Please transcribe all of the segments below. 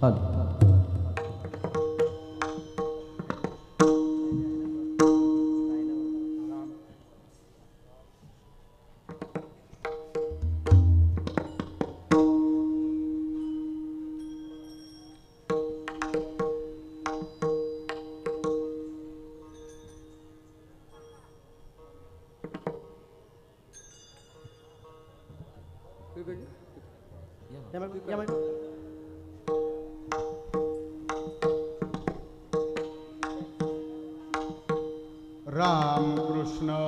राम कृष्ण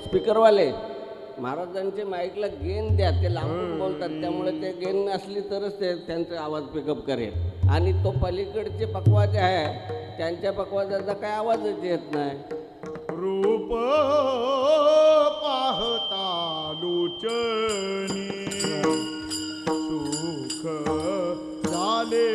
स्पीकरवाले महाराजांचे माईकला गेन द्या, ते लांबून बोलतात, त्यामुळे ते गेन असली तरच ते त्यांचा आवाज पिकअप करेल. आणि तो पलीकडचे पकवाज आहे त्यांच्या पकवाजाचा काय आवाजच येत नाही. रूप पाहता लोचनी सुख झाले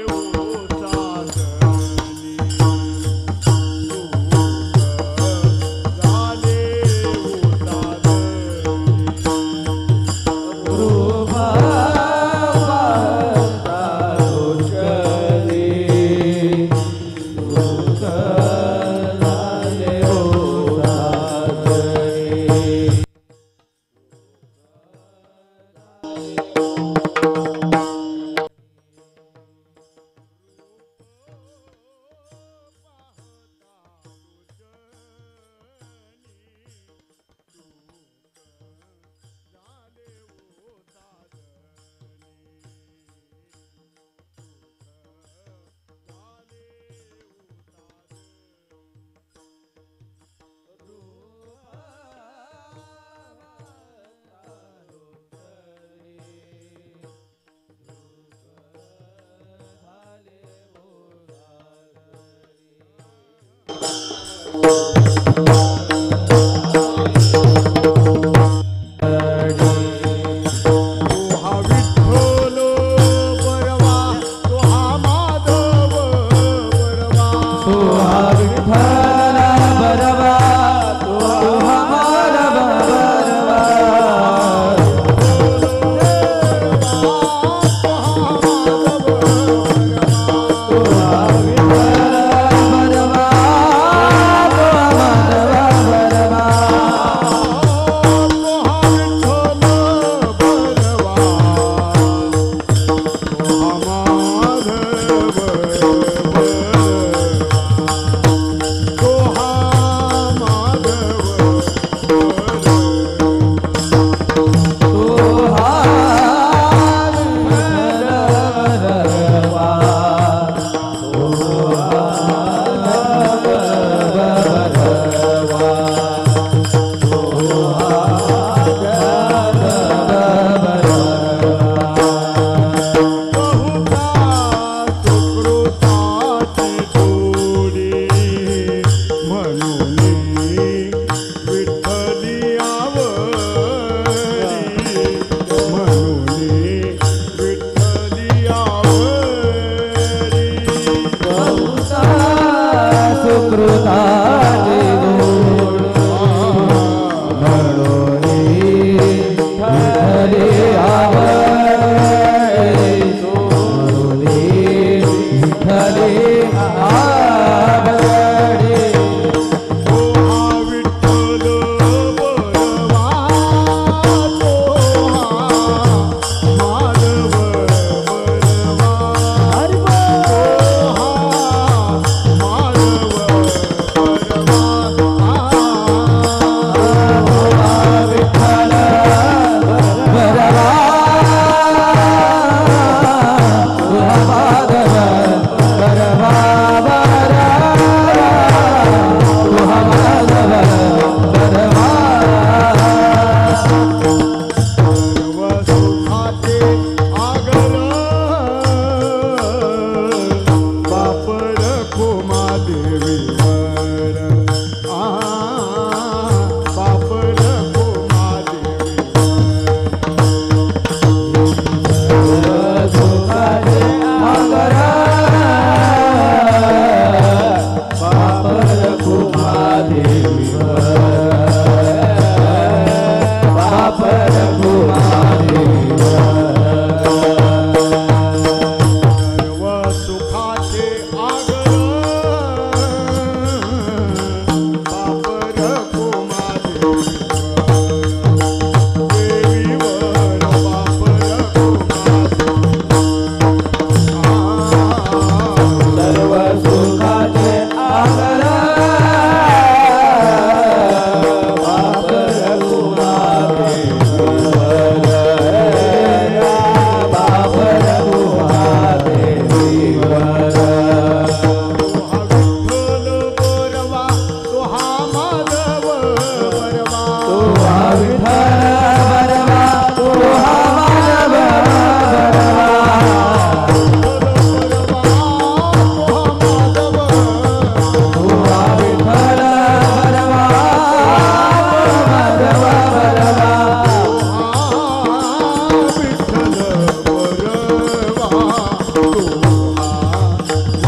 सर्व सुखाचे आगर बाप रघुमादेवीवर देवीवर बाप रघुमादेवी सर्व सुखाचे आगर बाप रघुमादेवीवर बाप रघुमादेवीवर तो हा विठ्ठल बरवा तो हा माधव बरवा तो हा विठ्ठल बरवा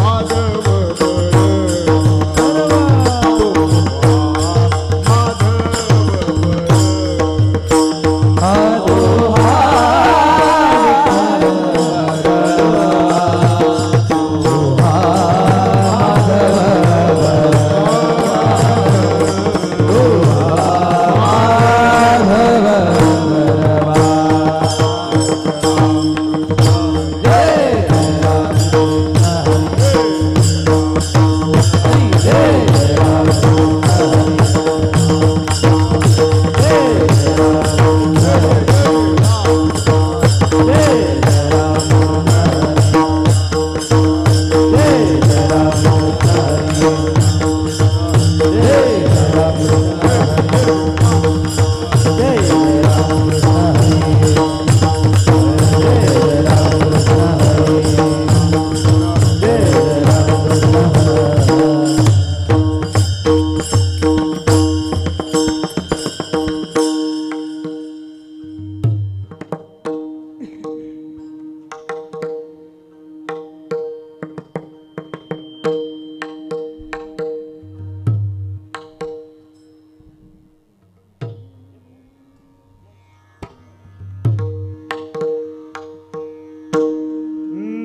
माधव बरवा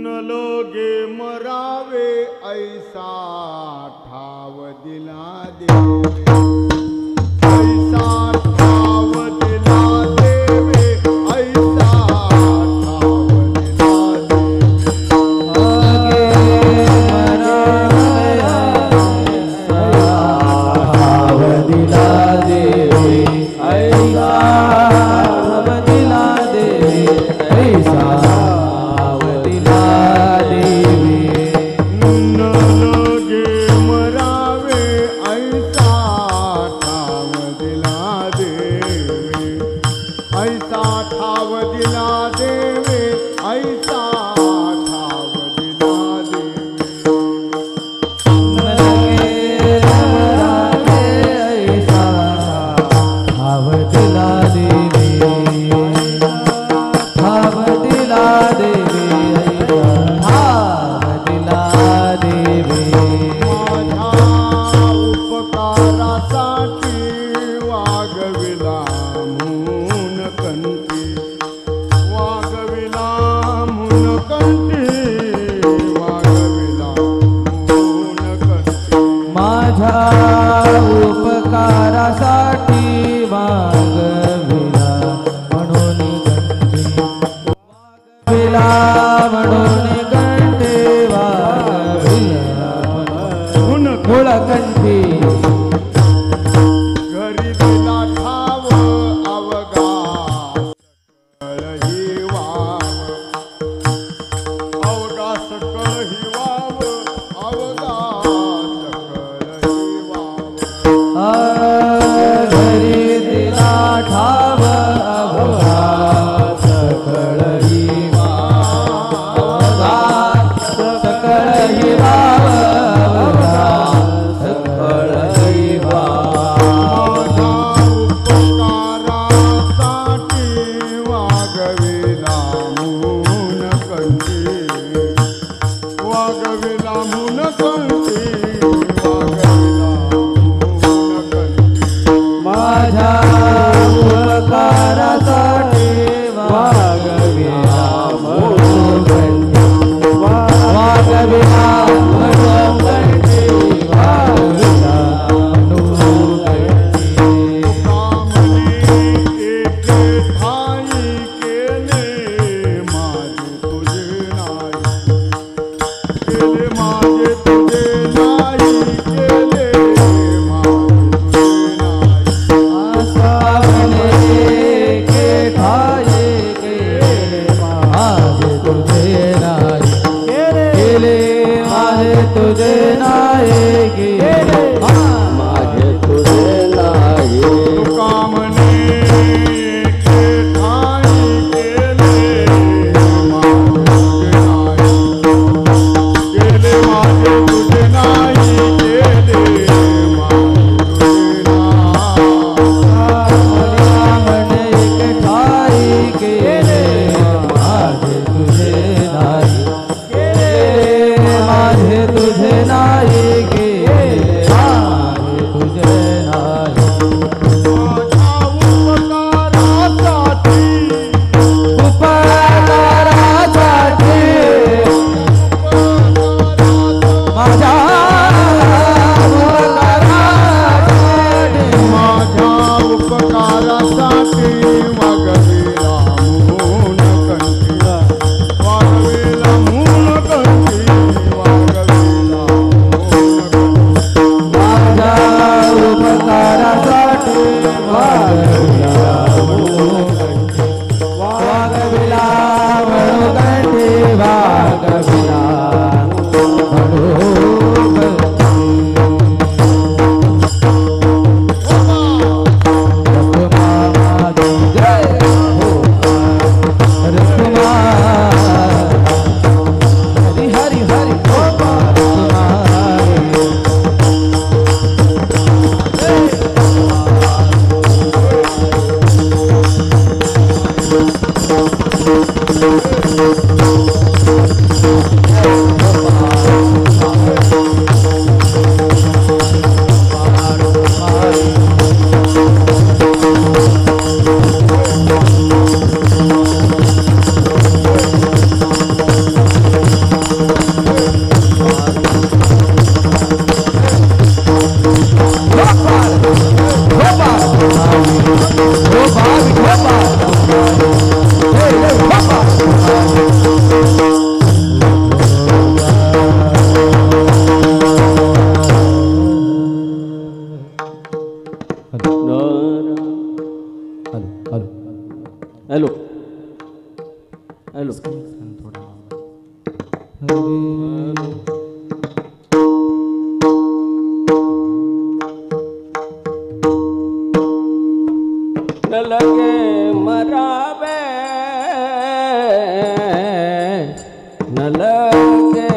न लोगे मरावे ऐसा ठाव दिला देवे ऐसा ठाव दिला देवे ऐसा ठाव दिला देवे दिला देवी ऐसा दिला देवी न लोगे मरावे ऐसा न लगे मरावे न लगे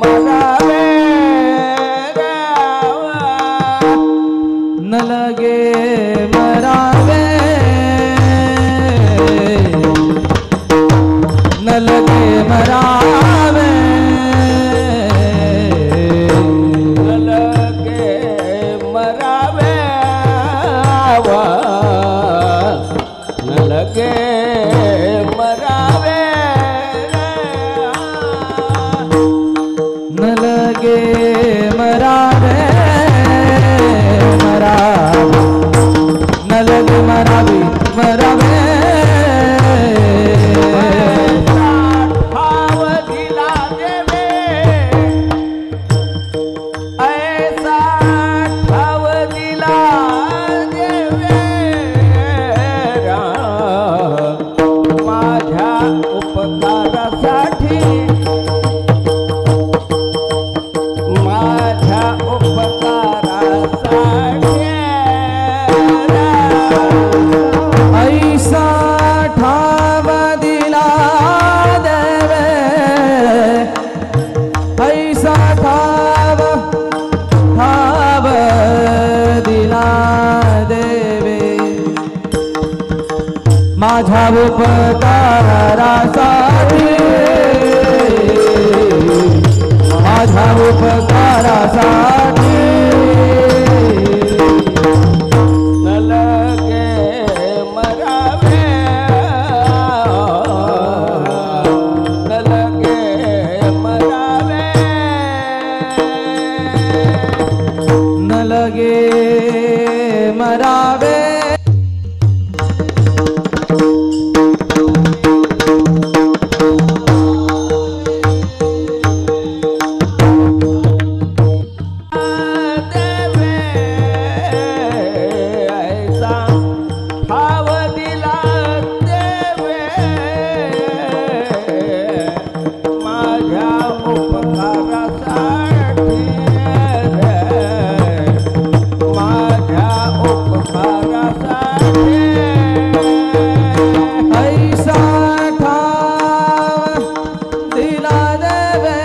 मरावे न लगे मरावे न लगे मरावे न लगे मरावे न लगे मरावे न लगे मरावे न लगे मरावे मरावे ठाव दिला देवे ऐसा ठाव दिला देवे माझ्या उपकारासाठी माझ्या उपकारासाठी ऐसा ठाव दिला देवे ऐसा ठाव दिला देवे माझ्या उपकारासाठी माझ्या उपकारासाठी न लगे मरावे न लगे मरावे न लगे मरावे देवे ऐसा ठाव दिला देवे माझ्या उपकारासाठी माझ्या उपकारासाठी ऐसा ठाव दिला देवे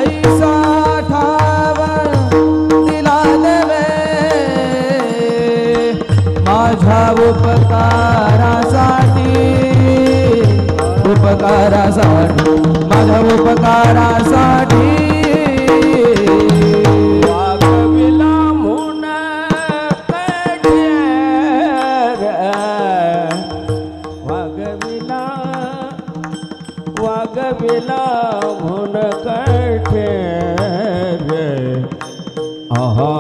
ऐसा ठाव दिला देवे माझ्या उपकारासाठी माझ्या उपकारासाठी वागविला म्हणून कठेर वागविला म्हणून कठेर आहा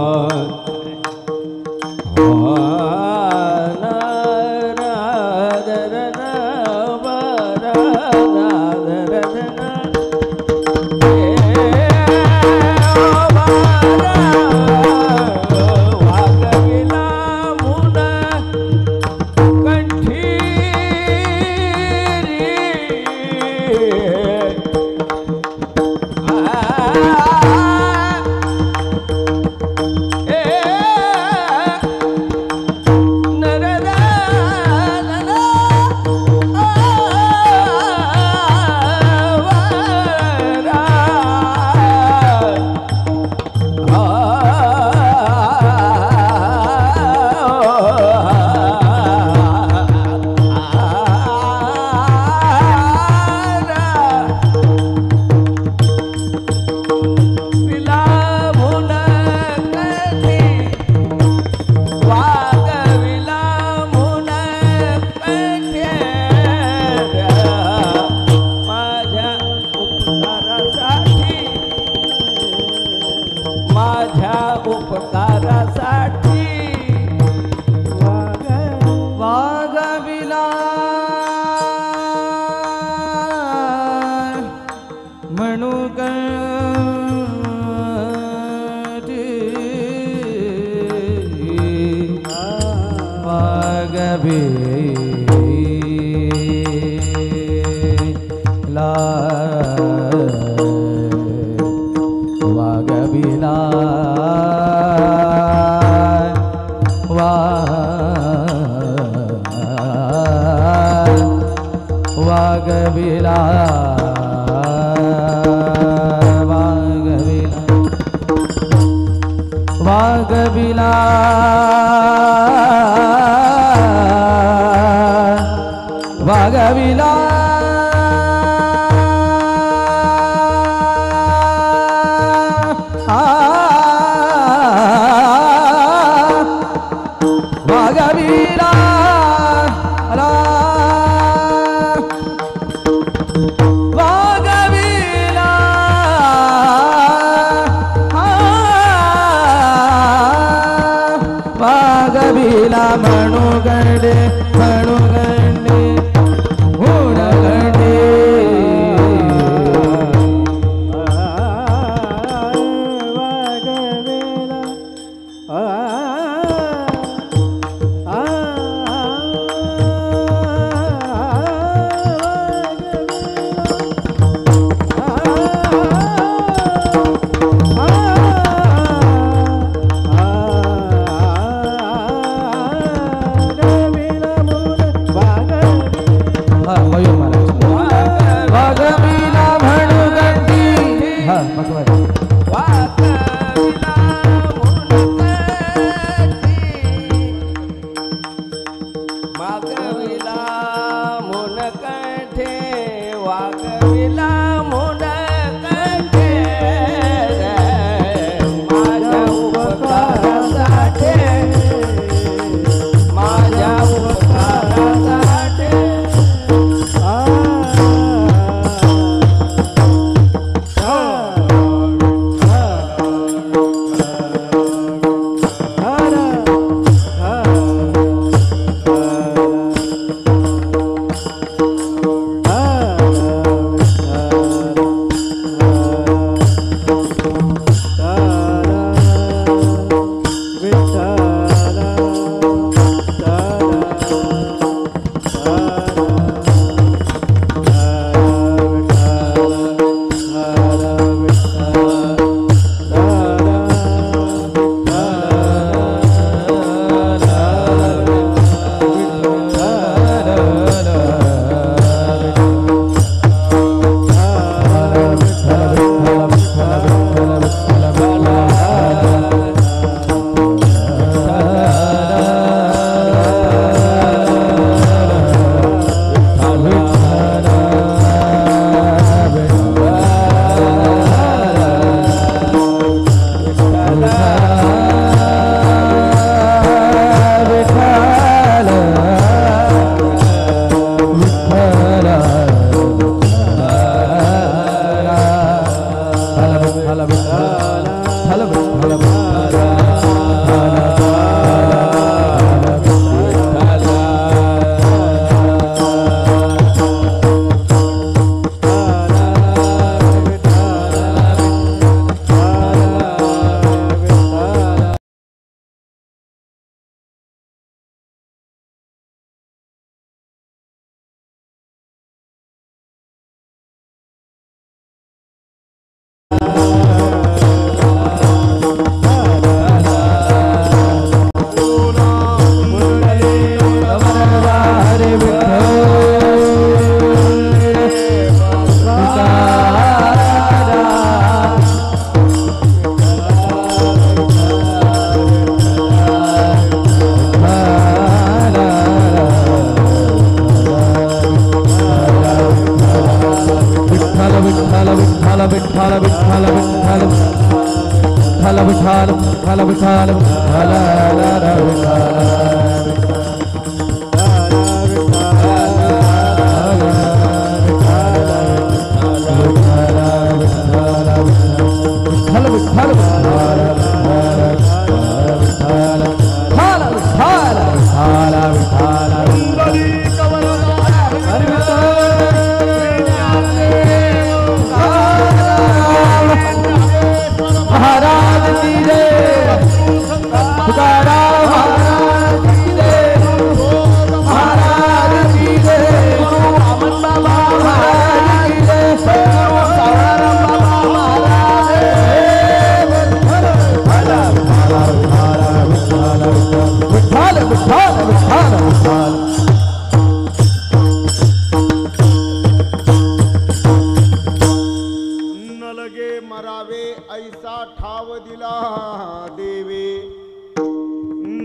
माझ्या उपकारासाठी वागविला म्हणू वागविला वाघविला वाघविला वाघविला वाघविला वाघविला मणुगंडे मणुगंडे हुणगंडे वाघविला मणुगंडी हा महत्वाचं वाघविला मुनकंठे वाघविला मुनकंठे माझ्या उपकारासाठी माझ्या उपकारासाठी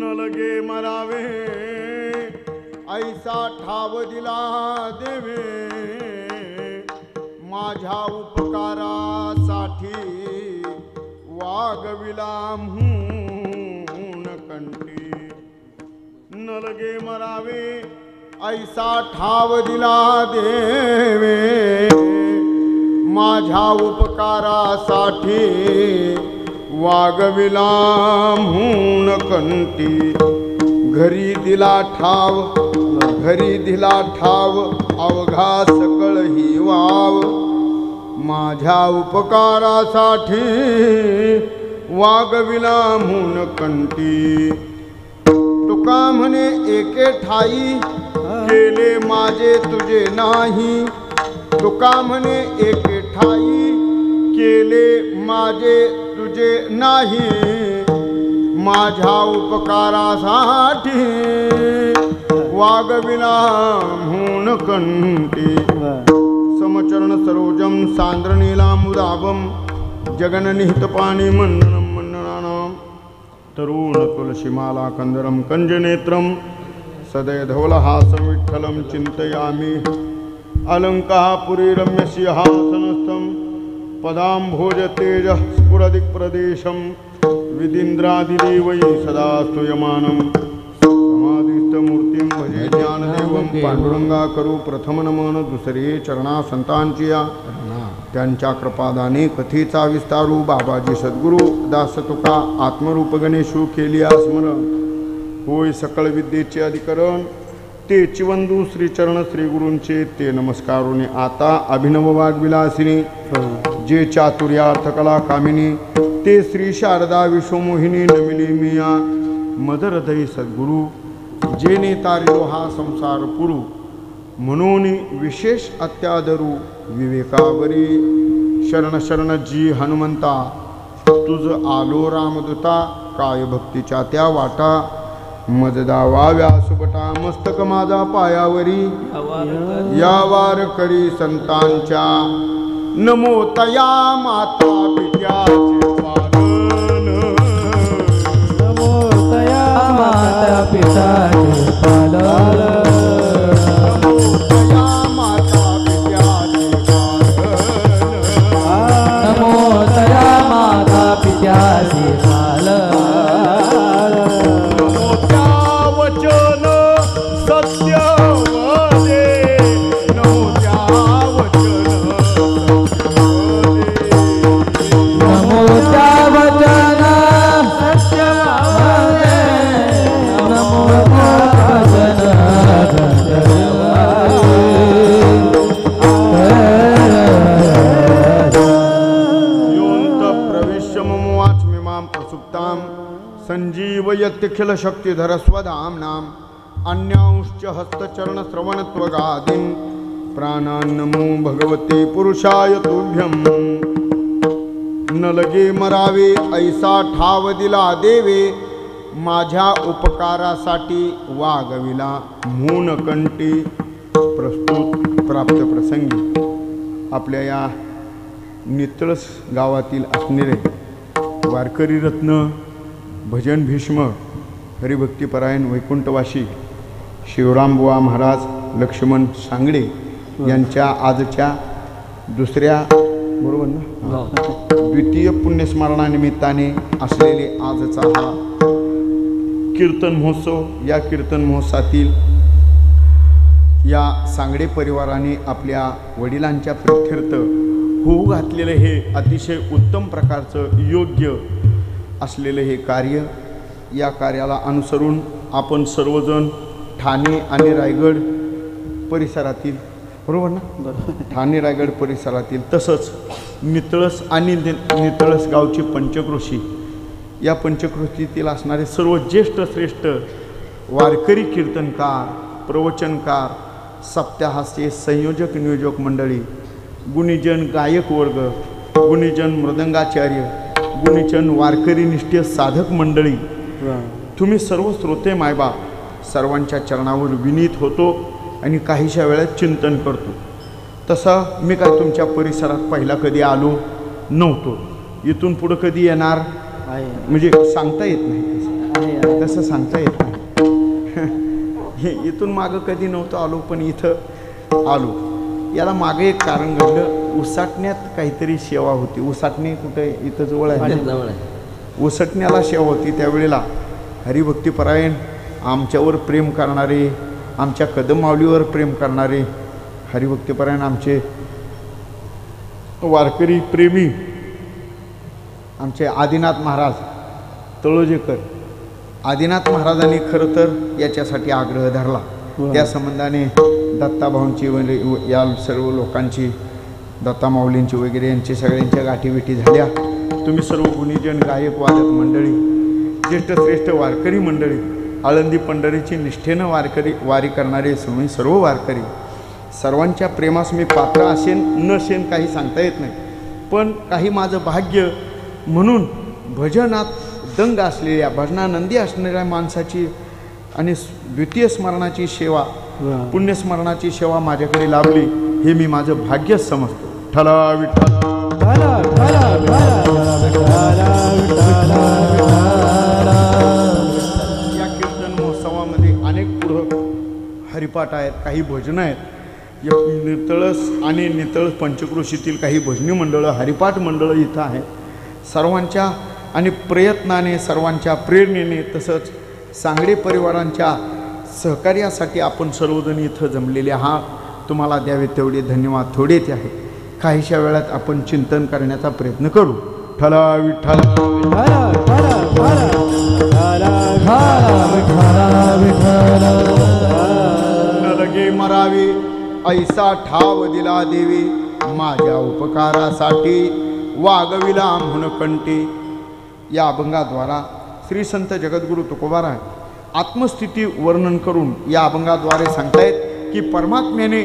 न लगे मरावे ऐसा ठाव दिला देवे माझ्या उपकारासाठी वागविला म्हणून कंठी न लगे मरावे ऐसा ठाव दिला देवे माझ्या उपकारासाठी वागविला म्हणून कंठी घरी दिला ठाव अवघा सकळ ही वाव माझ्या उपकारासाठी वागविला म्हणून कंठी तुका म्हणे एके ठाई केले माझे तुझे नाही तुका म्हणे एके ठाई केले माझे तुझे नाही माझ्या उपकारासाठी वागविला म्हणून कंठी समचरण सरोजम सांद्रनीलामुदाभम जगननिहितपाणी मंडनम मंडनानां तरुण तुलसीमाला कंदरम कंजनेत्रम सदय धवलहासं विठ्ठलं चिन्तयामि अलङ्कापुरी रम्यसिंहासनस्थं पदाम्भोज तेजः स्फुरदिक्प्रदेशं विदीन्द्रादिदेवै सदा स्तूयमानं समाधिस्थमूर्तिं भजे ज्ञानदेवं पांडुरंगा करू प्रथम नमन दुसरे चरणा संतांची या त्यांच्या कृपादाने कथेचा विस्तारू बाबाजी सद्गुरू दास तुका आत्मरूप गणेशू केली स्मरण होय सकळ विद्येचे अधिकरण ते चिवंदू श्रीचरण श्री गुरूंचे ते नमस्कारोने आता अभिनव वाग्विलासिनी जे चातुर्यार्थकला कामिनी ते श्री शारदा विश्वमोहिनी नमिली मिया मदरदय सद्गुरू जेने तारिलो हा संसार पुरू म्हणून विशेष अत्यादरू विवेकावरी शरण शरण जी हनुमंता तुझ आलो रामदूता काय भक्तीच्या त्या वाटा मजदावा व्यासुबटा मस्तक माझा पायावरी या वार करी संतांच्या नमो तया माता पित्याचे पालन नमो तया माता पिताचे पालन पित्याचे पालन नमो त्या वचन सत्यवादे नमो त्या वचन नमो त्या वचन सत्यवादे नमो त्या संजीवयत्यखिल शक्तिधर स्वधाम्नां अन्यांश्च हस्तचरण श्रवणत्वगादिं प्राणान्नमो भगवते पुरुषाय तुभ्यं न लगे मरावे ऐसा ठाव दिला देवे माझ्या उपकारासाठी वागविला म्हणून कंठी प्रस्तुत प्राप्त प्रसंगी आपल्या या नितळस गावातील असणारे वारकरी रत्न भजन भीष्म हरिभक्तीपरायण वैकुंठवासी शिवरामबुवा महाराज लक्ष्मण सांगडे यांच्या आजच्या दुसऱ्या बरोबर ना द्वितीय पुण्यस्मरणानिमित्ताने असलेले आजचा हा कीर्तन महोत्सव या कीर्तन महोत्सवातील या सांगडे परिवाराने आपल्या वडिलांच्या प्रित्यर्थ होऊ घातलेले हे अतिशय उत्तम प्रकारचं योग्य असलेले हे कार्य या कार्याला अनुसरून आपण सर्वजण ठाणे आणि रायगड परिसरातील बरोबर ना ठाणे रायगड परिसरातील तसंच नितळस आणि नितळस गावचे पंचक्रोशी या पंचक्रोशीतील असणारे सर्व ज्येष्ठ श्रेष्ठ वारकरी कीर्तनकार प्रवचनकार सप्ताहाचे संयोजक नियोजक मंडळी गुणीजन गायक वर्ग गुणीजन मृदंगाचार्य गुणीजन वारकरी निष्ठ साधक मंडळी तुम्ही सर्व श्रोते मायबाप सर्वांच्या चरणावर विनीत होतो आणि काहीशा वेळात चिंतन करतो तसं मी काय तुमच्या परिसरात पहिला कधी आलो नव्हतो इथून पुढं कधी येणार म्हणजे सांगता येत नाही तसं सांगता येत नाही. हे इथून मागं कधी नव्हतं आलो, पण इथं आलो. याला मागे एक कारण घडलं. उसाटण्यात काहीतरी सेवा होती. उसाटणी कुठे इथं जवळ आहे, जवळ आहे. उसटण्याला सेवा होती. त्यावेळेला हरिभक्तीपरायण, आमच्यावर प्रेम करणारे, आमच्या कदम माऊलीवर प्रेम करणारे हरिभक्तीपरायण आमचे वारकरी प्रेमी आमचे आदिनाथ महाराज तळोजेकर, आदिनाथ महाराजांनी खरं तर याच्यासाठी आग्रह धरला. त्या संबंधाने दत्ताभाऊंची या सर्व लोकांची, दत्ता माऊलींची वगैरे यांची सगळ्यांच्या गाठीभेटी झाल्या. तुम्ही सर्व गुणीजन, गायक, वादक मंडळी, ज्येष्ठ श्रेष्ठ वारकरी मंडळी, आळंदी पंढरीची निष्ठेनं वारी करणारे तुम्ही सर्व वारकरी, सर्वांच्या प्रेमास मी पात्र असेन नसेन काही सांगता येत नाही. पण काही माझं भाग्य म्हणून भजनात दंग असलेल्या, भजनानंदी असणाऱ्या माणसाची आणि द्वितीय स्मरणाची सेवा, पुण्यस्मरणाची सेवा माझ्याकडे लाभली, हे मी माझं भाग्यच समजतो. ठला विठ्ठल. या कीर्तन महोत्सवामध्ये अनेक पुढं हरिपाठ आहेत, काही भजनं आहेत. या नितळस आणि नितळस पंचक्रोशीतील काही भजनी मंडळं, हरिपाठ मंडळं इथं आहेत. सर्वांच्या आणि प्रयत्नाने, सर्वांच्या प्रेरणेने, तसंच सांगडे परिवारांच्या सहकार्यासाठी आपण सर्वजण इथं जमलेले आहात. तुम्हाला द्यावे तेवढे धन्यवाद थोडेच आहे. काहीशा वेळात आपण चिंतन करण्याचा प्रयत्न करू. ठला विठ्ठल. न लगे मरावे ऐसा ठाव दिला देवी, माझ्या उपकारासाठी वागविला म्हणून कंटी. या अभंगाद्वारा श्री संत जगद्गुरु तुकोबाराय आत्मस्थिती वर्णन करून या अभंगाद्वारे सांगतायत की परमात्म्याने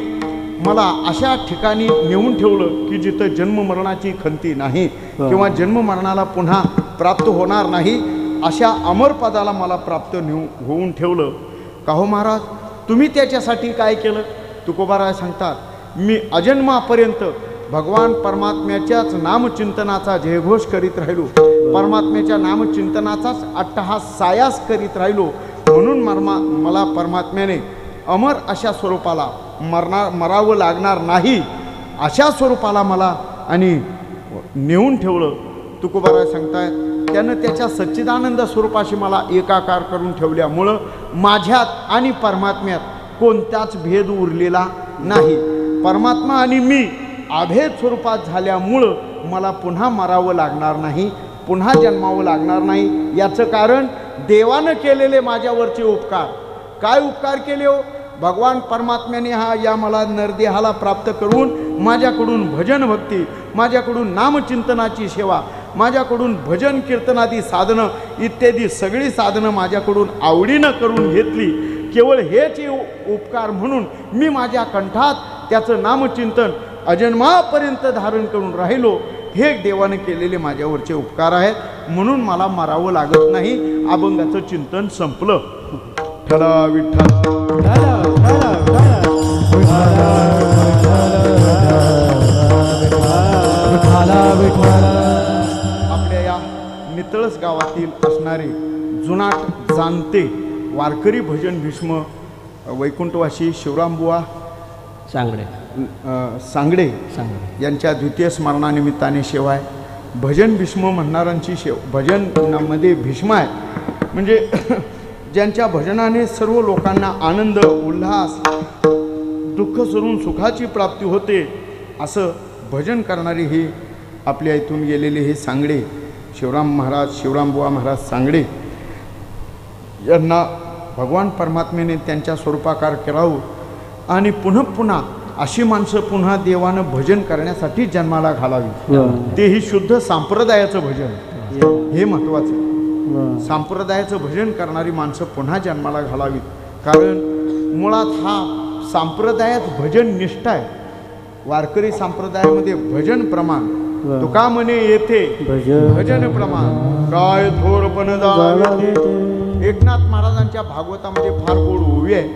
मला अशा ठिकाणी नेऊन ठेवलं की जिथं जन्ममरणाची खंती नाही किंवा जन्ममरणाला पुन्हा प्राप्त होणार नाही, अशा अमरपदाला मला प्राप्त होऊन ठेवलं. का हो महाराज, तुम्ही त्याच्यासाठी काय केलं? तुकोबाराय सांगतात, मी अजन्मापर्यंत भगवान परमात्म्याच्याच नामचिंतनाचा जयघोष करीत राहिलो, परमात्म्याच्या नामचिंतनाचाच अट्टहास सायास करीत राहिलो. म्हणून मला परमात्म्याने अमर अशा स्वरूपाला, मरावं लागणार नाही अशा स्वरूपाला मला आणि नेऊन ठेवलं. तुकोबाराय सांगताय, त्यानं त्याच्या सच्चिदानंद स्वरूपाशी मला एकाकार करून ठेवल्यामुळं माझ्यात आणि परमात्म्यात कोणताच भेद उरलेला नाही. परमात्मा आणि मी अभेद स्वरूपात झाल्यामुळं मला पुन्हा मरावं लागणार नाही, पुन्हा जन्मावं लागणार नाही. याचं कारण देवानं केलेले माझ्यावरचे उपकार. काय उपकार केले हो? भगवान परमात्म्याने या मला नरदेहाला प्राप्त करून माझ्याकडून भजन भक्ती, माझ्याकडून नामचिंतनाची सेवा, माझ्याकडून भजन कीर्तनादी साधनं इत्यादी सगळी साधनं माझ्याकडून आवडीनं करून घेतली. केवळ हेच उपकार म्हणून मी माझ्या कंठात त्याचं नामचिंतन अजन्मापर्यंत धारण करून राहिलो. हे देवाने केलेले माझ्यावरचे उपकार आहेत, म्हणून मला मरावं लागत नाही. अभंगाचं चिंतन संपलं. ठला विठ्ठल. आपल्या या नितळस गावातील असणारे जुनाट जाणते वारकरी भजन भीष्म वैकुंठवासी शिवरामबुवा सांगडे यांच्या द्वितीय स्मरणानिमित्ताने सेवा आहे. भजन भीष्म म्हणणाऱ्यांची भजनामध्ये भीष्म आहे, म्हणजे ज्यांच्या भजनाने सर्व लोकांना आनंद, उल्हास, दुःख सोडून सुखाची प्राप्ती होते, असं भजन करणारे हे आपल्या इथून गेलेले हे सांगडे शिवरामबुवा महाराज सांगडे यांना भगवान परमात्म्याने त्यांच्या स्वरूपाकार करावं आणि पुन्हा अशी माणसं पुन्हा देवानं भजन करण्यासाठी जन्माला घालावी. तेही शुद्ध संप्रदायाचं भजन, हे महत्त्वाचं. संप्रदायाचं भजन करणारी माणसं पुन्हा जन्माला घालावीत, कारण मुळात हा संप्रदायात भजन निष्ठा आहे. वारकरी संप्रदायामध्ये भजन प्रमाण, तुका म्हणे येथे भजन प्रमाण काय थोरपण जावे. एकनाथ महाराजांच्या भागवतामध्ये फार गोड ओवी आहे.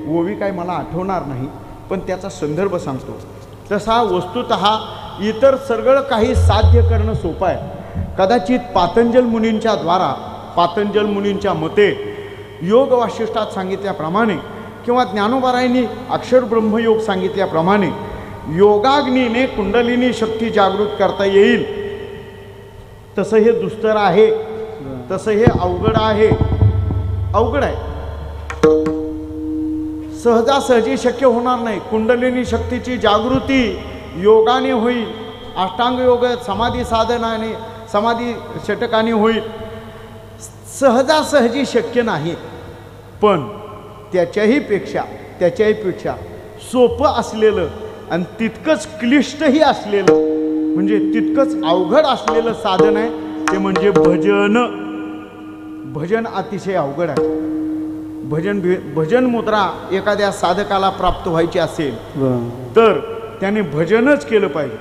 ओवी काय मला आठवणार नाही, पण त्याचा संदर्भ सांगतो. तसा वस्तुतः इतर सगळं काही साध्य करणं सोपं आहे. कदाचित पातंजल मुनींच्या द्वारा पातंजल मुनींच्या मते योग वाशिष्ठात सांगितल्याप्रमाणे किंवा ज्ञानोबारायांनी अक्षर ब्रह्मयोग सांगितल्याप्रमाणे योगाग्नीने कुंडलिनी शक्ती जागृत करता येईल, तसं हे दुस्तर आहे, तसं हे अवघड आहे. अवघड आहे, सहजासहजी शक्य होणार नाही. कुंडलिनी शक्तीची जागृती योगाने होईल, अष्टांग योग समाधी साधनाने समाधी षटकाने होईल, सहजासहजी शक्य नाही. पण त्याच्याही पेक्षा सोपं असलेलं आणि तितकंच क्लिष्टही असलेलं म्हणजे तितकंच अवघड असलेलं साधन आहे ते म्हणजे भजन. भजन अतिशय अवघड आहे. भजन मुद्रा एखाद्या साधकाला प्राप्त व्हायची असेल तर त्याने भजनच केलं पाहिजे.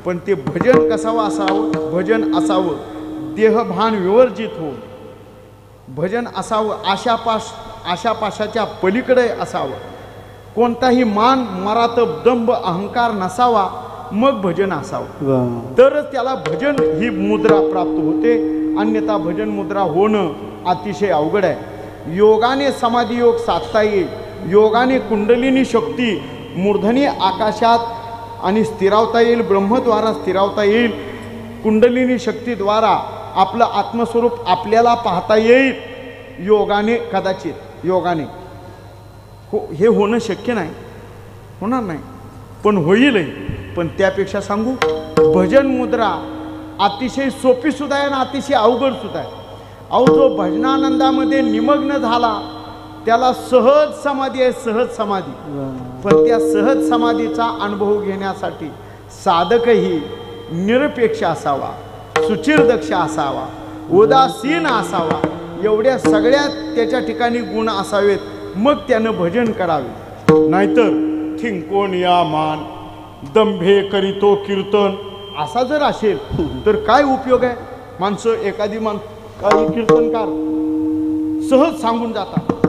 पण ते भजन कसावं असावं? भजन असावं देहभान विवर्जित होऊन. भजन असावं आशापाशाच्या पलीकडे असावं. कोणताही मान मरातब दंभ अहंकार नसावा. मग भजन असावं, तरच त्याला भजन ही मुद्रा प्राप्त होते. अन्यथा भजन मुद्रा होणं अतिशय अवघड आहे. योगाने समाधी योग साधता येईल. योगाने कुंडलिनी शक्ती मूर्धनी आकाशात आणि स्थिरावता येईल. ब्रह्मद्वारा स्थिरावता येईल. कुंडलिनी शक्तीद्वारा आपलं आत्मस्वरूप आपल्याला पाहता येईल. योगाने कदाचित योगाने हे होणं शक्य नाही, होणार नाही, पण होईलही. पण त्यापेक्षा सांगू, भजन मुद्रा अतिशय सोपी सुद्धा आहे आणि अतिशय अवघड सुद्धा आहे. अहो, जो भजनानंदामध्ये निमग्न झाला त्याला सहज समाधी आहे, सहज समाधी. पण त्या सहज समाधीचा अनुभव घेण्यासाठी साधकही निरपेक्ष असावा, सुचिरदक्ष असावा, उदासीन असावा. एवढ्या सगळ्या त्याच्या ठिकाणी गुण असावेत, मग त्यानं भजन करावे. नाहीतर थिंकोन या मान दंभे करीतो कीर्तन असा जर असेल तर काय उपयोग आहे? माणसं एखादी काही कीर्तनकार सहज सांगून जातात,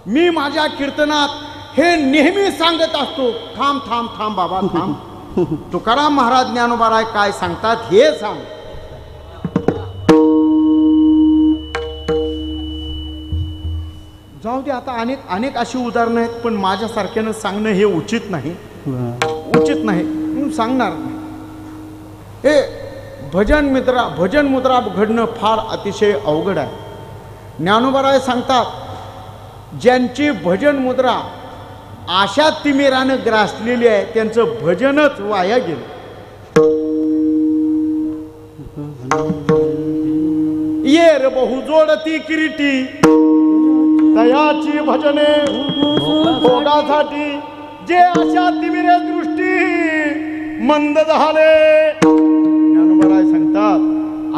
मी माझ्या कीर्तनात हे नेहमी सांगत असतो. थांब थांब थांब बाबा थांब. तुकाराम महाराज ज्ञानोबा काय सांगतात हे सांग. जाऊ दे, आता अनेक अशी उदाहरणं आहेत, पण माझ्यासारख्यानं सांगणं हे उचित नाही, उचित नाही म्हणून सांगणार नाही. हे भजन मुद्रा घडणं फार अतिशय अवघड आहे. ज्ञानोबा सांगतात, ज्यांची भजन मुद्रा आशा तिमिरानं ग्रासलेली आहे त्यांचं भजनच वाया गेलं. ये रे बहु जोडती किरीटी तयाची भजने भोगासाठी जे आशा तिमिरे दृष्टी मंद झाले. ज्ञानोबा सांगतात,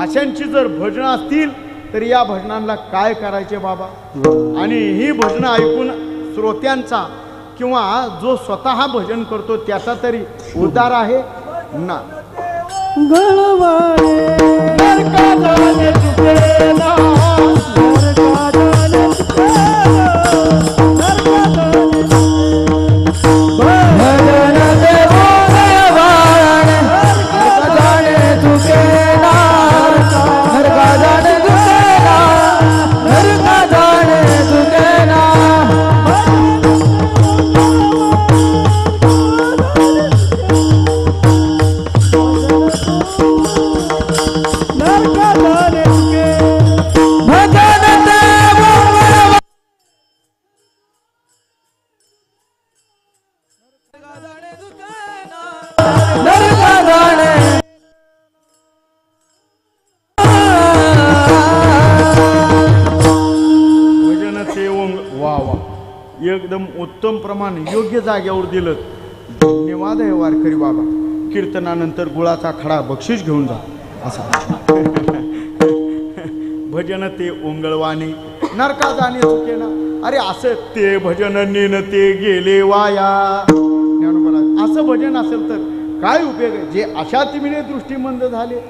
आशांची जर भजनं असतील तर या भजनांना काय करायचे बाबा? आणि ही भजनं ऐकून श्रोत्यांचा किंवा जो स्वतः भजन करतो त्याचा तरी उद्धार आहे ना. एकदम उत्तम प्रमाण योग्य जागेवर दिलं. धन्यवाद आहे वारकरी बाबा. कीर्तनानंतर गुळाचा खडा बक्षीस घेऊन जा असा. भजन ते ओंगळवाने नरका जाणे चुकेना. अरे असं ते भजन नेन ते गेले वाया. असं भजन असेल तर काय उपयोग आहे? जे अशा तिमिरे दृष्टीमंद झाले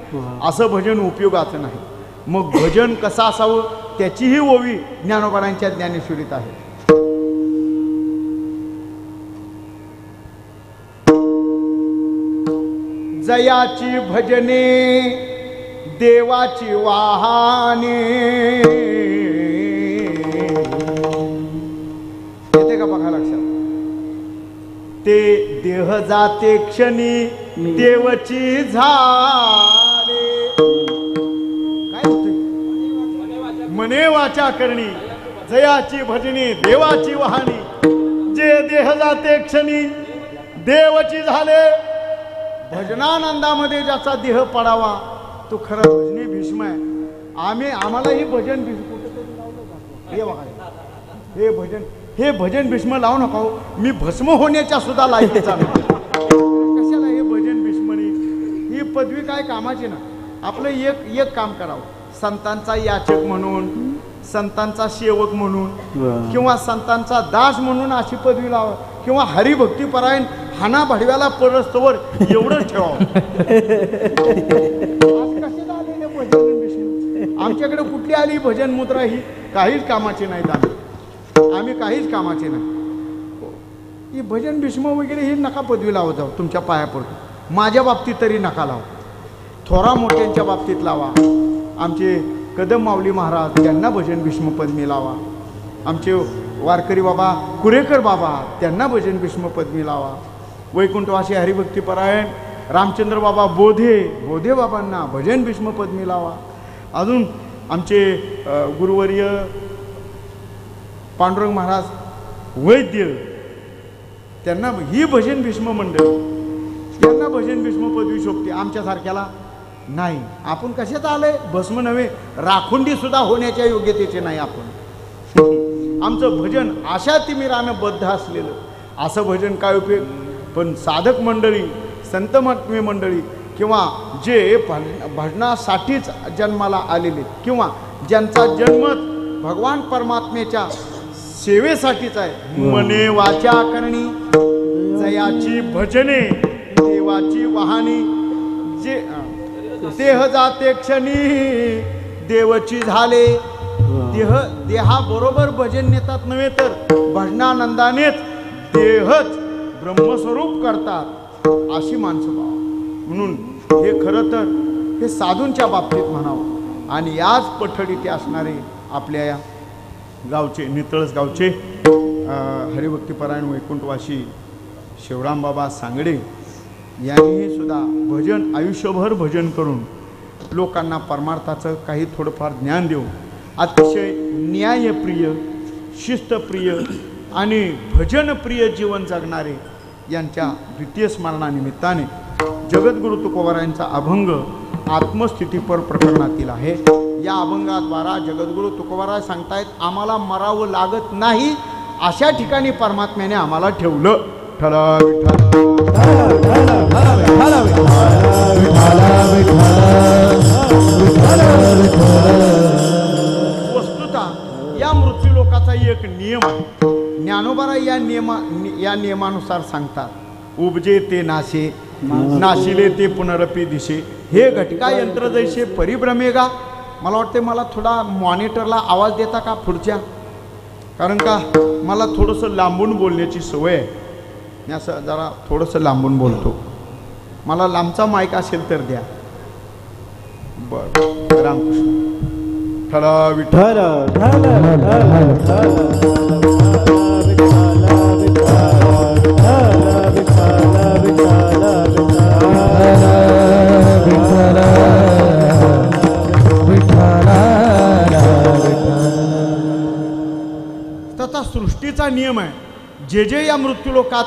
असं भजन उपयोगाचं नाही. मग भजन कसं असावं त्याचीही ओवी ज्ञानोबांच्या ज्ञानेश्वरीत आहे. जयाची भजने देवाची वाहने. येते का बघा लक्षात? ते देह जाते क्षणी देवची झाले. काय होते? मने वाचा करणी जयाची भजनी देवाची वाहनी. जे देह जाते क्षणी देवची झाले. भजनानंदामध्ये ज्याचा देह पडावा तो खरा भजनी भीष्म आहे. आम्हाला ही भजन भीष्म हे बघा, हे भजन भीष्म लावू नका हो. मी भस्म होण्याच्या सुद्धा लायकीचा नाही. कशाला हे भजन भीष्मनी? ही पदवी काय कामाची ना. आपलं एक काम करावं, संतांचा याचक म्हणून, संतांचा सेवक म्हणून किंवा संतांचा दास म्हणून अशी पदवी लावा, किंवा हरिभक्तीपरायण हाना भाडव्याला परस्तवर एवढंच ठेवावं. कशाला आलेले भजन भीष्म? आमच्याकडे कुठली आली भजन मुद्रा? ही काहीच कामाची नाही. आम्ही काहीच कामाचे नाही. ही भजन भीष्म वगैरे ही नका पदवी लावत जाऊ. तुमच्या पाया पडतो. माझ्या बाबतीत तरी नका लावा. थोरा मोठ्यांच्या बाबतीत लावा. आमचे कदम माऊली महाराज त्यांना भजन भीष्म पदवी लावा. आमचे वारकरी बाबा कुरेकर बाबा त्यांना भजन भीष्म पदवी लावा. वैकुंठवासी हरिभक्तीपरायण रामचंद्र बाबा बोधे बाबांना भजन भीष्म पदवी लावा. अजून आमचे गुरुवर्य पांडुरंग महाराज वैद्य त्यांना ही भजन भीष्म मंडळ त्यांना भजन भीष्म पदवी शोभते. आमच्यासारख्याला नाही. आपण कशात आलंय? भस्म नव्हे, राखुंडी सुद्धा होण्याच्या योग्यतेचे नाही आपण. आमचं भजन अशा तिमिरानं बद्ध असलेलं असं भजन काय उपयोग? पण साधक मंडळी, संत महात्मे मंडळी किंवा जे भजनासाठीच जन्माला आलेले किंवा ज्यांचा जन्मच भगवान परमात्म्याच्या सेवेसाठीच आहे. मने वाचा करणी जयाची भजने देवाची वाहनी. जे देह जाते क्षणी देवची झाले. देहाबरोबर भजन नेतात नव्हे तर भजनानंदानेच देहच ब्रह्मस्वरूप करतात अशी माणसं भाव. म्हणून हे खरं तर हे साधूंच्या बाबतीत म्हणावं. आणि याच पठडीत असणारे आपल्या या गावचे नितळस गावचे हरिभक्तीपरायण वैकुंठवासी शिवराम बाबा सांगडे यांनी सुद्धा भजन आयुष्यभर भजन करून लोकांना परमार्थाचं काही थोडंफार ज्ञान देऊन अतिशय न्यायप्रिय, शिस्तप्रिय आणि भजनप्रिय जीवन जगणारे यांच्या द्वितीय स्मरणानिमित्ताने जगद्गुरु तुकोबारायांचा अभंग आत्मस्थितीपर प्रकरणातील आहे. या अभंगाद्वारा जगद्गुरु तुकोबाराय सांगतायत आम्हाला मरावं लागत नाही. अशा ठिकाणी परमात्म्याने आम्हाला ठेवलं. वस्तुतः या मृत्यूलोकाचा एक नियम आहे. ज्ञानोबाराय या नियमानुसार सांगतात उपजे ते नाशे, नाशिले ते पुनरपी दिशे, हे घटका यंत्र जैसे परिभ्रमेगा. मला वाटते मला थोडा मॉनिटरला आवाज देता का पुढच्या? कारण का मला थोडंसं लांबून बोलण्याची सवय आहे. मी असं जरा थोडंसं लांबून बोलतो. मला लांबचा माईक असेल तर द्या. बरं, रामकृष्ण. ठळा विठ्ठल. तथा सृष्टीचा नियम आहे. जे जे या मृत्यूलोकात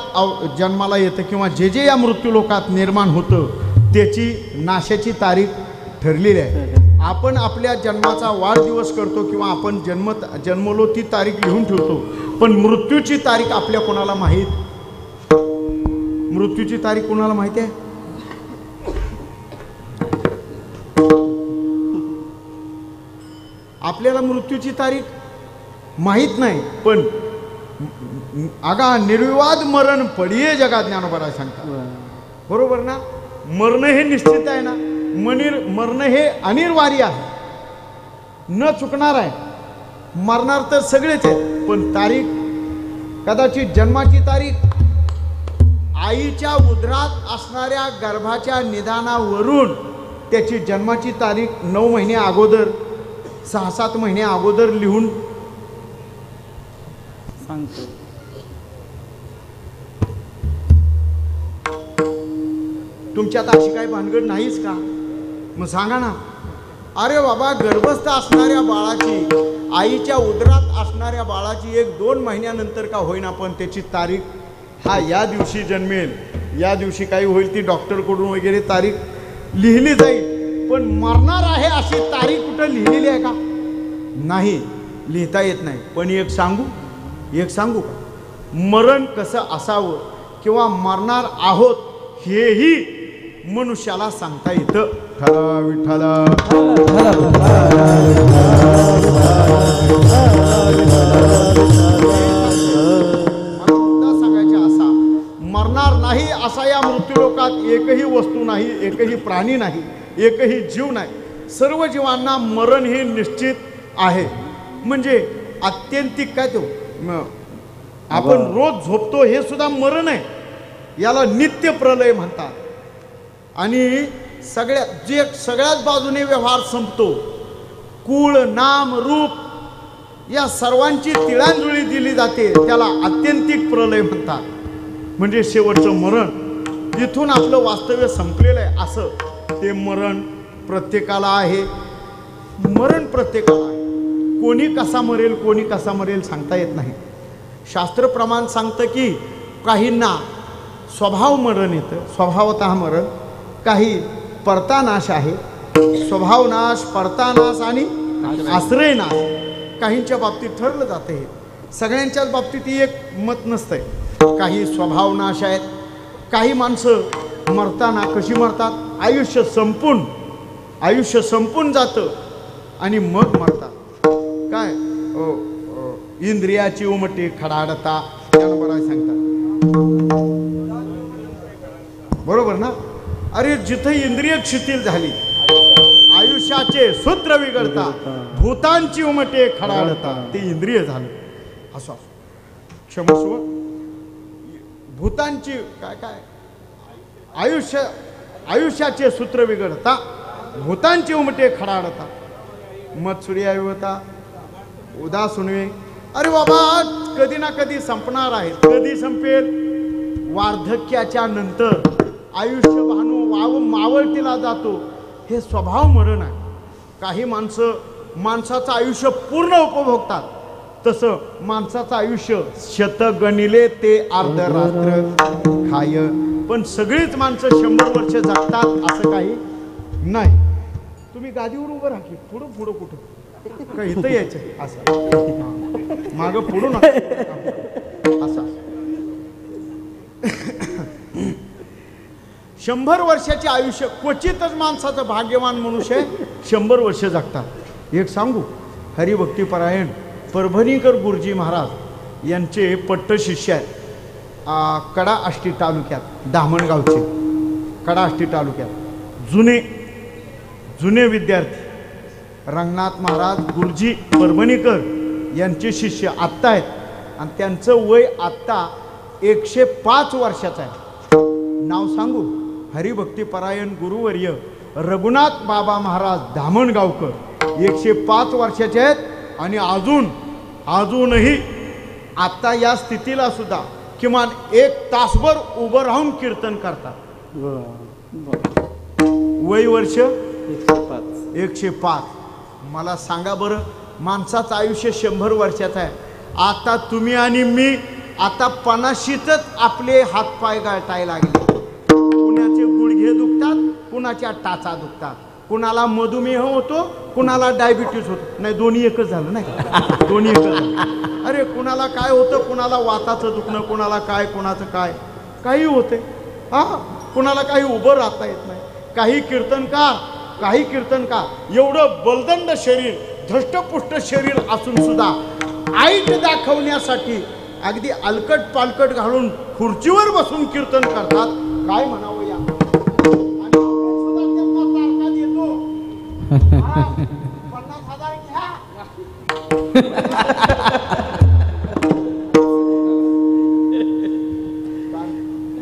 जन्माला येतं किंवा जे जे या मृत्यूलोकात निर्माण होतं त्याची नाशाची तारीख ठरलेली आहे. आपण आपल्या जन्माचा वाढदिवस करतो किंवा आपण जन्मलो ती तारीख लिहून ठेवतो. पण मृत्यूची तारीख आपल्या कोणाला माहीत? मृत्यूची तारीख कोणाला माहिती आहे? आपल्याला मृत्यूची तारीख माहीत नाही. पण आगा निर्विवाद मरण पडिये जगात ज्ञानोबाराय सांगतात. बरोबर ना? मरण हे निश्चित आहे ना. मरण हे अनिवार्य आहे, न चुकणार आहे. मरणार तर सगळेच आहेत. पण तारीख कदाचित जन्माची तारीख आईच्या उदरात असणाऱ्या गर्भाच्या निदानावरून त्याची जन्माची तारीख 9 महिने अगोदर 6-7 महिने अगोदर लिहून सांगतो. तुमच्यात अशी काही भानगड नाहीच का? मग सांगा ना. अरे बाबा, गर्भस्थ असणाऱ्या बाळाची, आईच्या उदरात असणाऱ्या बाळाची 1-2 महिन्यानंतर का होईना पण त्याची तारीख हा या दिवशी जन्मेल, या दिवशी काही होईल ती डॉक्टरकडून वगैरे तारीख लिहिली जाईल. पण मरणार आहे अशी तारीख कुठं लिहिलेली आहे का? नाही, लिहिता येत नाही. पण एक सांगू का, मरण कसं असावं किंवा मरणार आहोत हेही मनुष्याला सांगता येतं. विठ्ठला सांगायचे असा, मरणार नाही असा या मृत्यूलोकात एकही वस्तू नाही, एकही प्राणी नाही, एकही जीव नाही. सर्व जीवांना मरण हे निश्चित आहे. म्हणजे आत्यंतिक काय तो आपण रोज झोपतो हे सुद्धा मरण आहे. याला नित्य प्रलय म्हणतात. आणि सगळ्याच बाजूने व्यवहार संपतो. कुळ, नाम, रूप या सर्वांची तिळांजुळी दिली जाते, त्याला आत्यंतिक प्रलय म्हणतात. म्हणजे शेवटचं मरण. इथून आपलं वास्तव्य संपलेलं आहे असं ते मरण प्रत्येकाला आहे. मरण प्रत्येकाला आहे. कोणी कसा मरेल सांगता येत नाही. शास्त्र प्रमाण सांगतं की काहींना स्वभाव मरण येतं, स्वभावतः मरण. काही परतानाश आहे, स्वभावनाश, परतानाश आणि आश्रयनाश. काहींच्या बाबतीत ठरलं जातं हे. सगळ्यांच्याच बाबतीत एक मत नसतंय. काही स्वभावनाश आहेत. काही माणसं मरताना कशी मरतात, आयुष्य संपून जातं आणि मग मरतात. काय इंद्रियाची उमटी खडाडता त्यानं बरं सांगतात. बरोबर ना? अरे जिथे इंद्रिय शिथिल झाली, आयुष्याचे सूत्र बिघडता, भूतांची उमटे खडाडता, ते इंद्रिय झालं. असं क्षमस्व, भूतांची काय आयुष्याचे सूत्र बिघडता, भूतांची उमटे खडाडता, मत सूर्यायुवता उदास सुनवे. अरे बाबा, कधी ना कधी संपणार आहे. कधी संपेल? वार्धक्याच्या नंतर आयुष्य मावळतीला जातो. हे स्वभाव मरण आहे. काही माणसाचं आयुष्य पूर्ण उपभोगतात, तसं माणसाचं आयुष्य शतगणिले ते अर्धरात्र खाय. पण सगळीच माणसं 100 वर्ष जगतात असं काही नाही. तुम्ही गादीवर उभं राहा की पुढं कुठं काय इथं यायचं असं मागं पुढं नका असं. 100 वर्षाचे आयुष्य क्वचितच माणसाचं भाग्यवान मनुष्य 100 वर्ष जगतात. एक सांगू, हरिभक्तीपरायण परभणीकर गुरुजी महाराज यांचे पट्टशिष्य आहेत. कडा आष्टी तालुक्यात, दामणगावचे कडा आष्टी तालुक्यात जुने विद्यार्थी रंगनाथ महाराज गुरुजी परभणीकर यांचे शिष्य आत्ता आहेत. आणि त्यांचं वय आत्ता 105 वर्षाचं आहे. नाव सांगू, हरिभक्तीपरायण गुरुवर्य रघुनाथ बाबा महाराज दामणगावकर 105 वर्षाचे आहेत. आणि अजूनही आत्ता या स्थितीला सुद्धा किमान 1 तासभर उभं राहून कीर्तन करतात. वय वर्ष 105. मला सांगा बरं, माणसाचं आयुष्य 100 वर्षाचं आहे. आता तुम्ही आणि मी आता 50शीतच आपले हातपाय गाळताय लागले. कुणाचे गुडघे दुखतात, कुणाच्या टाचा दुखतात, कुणाला मधुमेह होतो, कुणाला डायबिटीस होतो. नाही, दोन्ही एकच झालं नाही, दोन्ही एकच झालं. अरे कुणाला काय होतं, कुणाला वाताचं दुखणं, कुणाला काय, कुणाचं काय, काही होते. कुणाला काही उभं राहता येत नाही. काही कीर्तनकार एवढं बलदंड शरीर, धष्टपुष्ट शरीर असून सुद्धा आईट दाखवण्यासाठी अगदी अलकट पालकट घालून खुर्चीवर बसून कीर्तन करतात. काय म्हणावं या. आणि सुद्धा त्यांना तारखा देतो. 50,000 घ्या.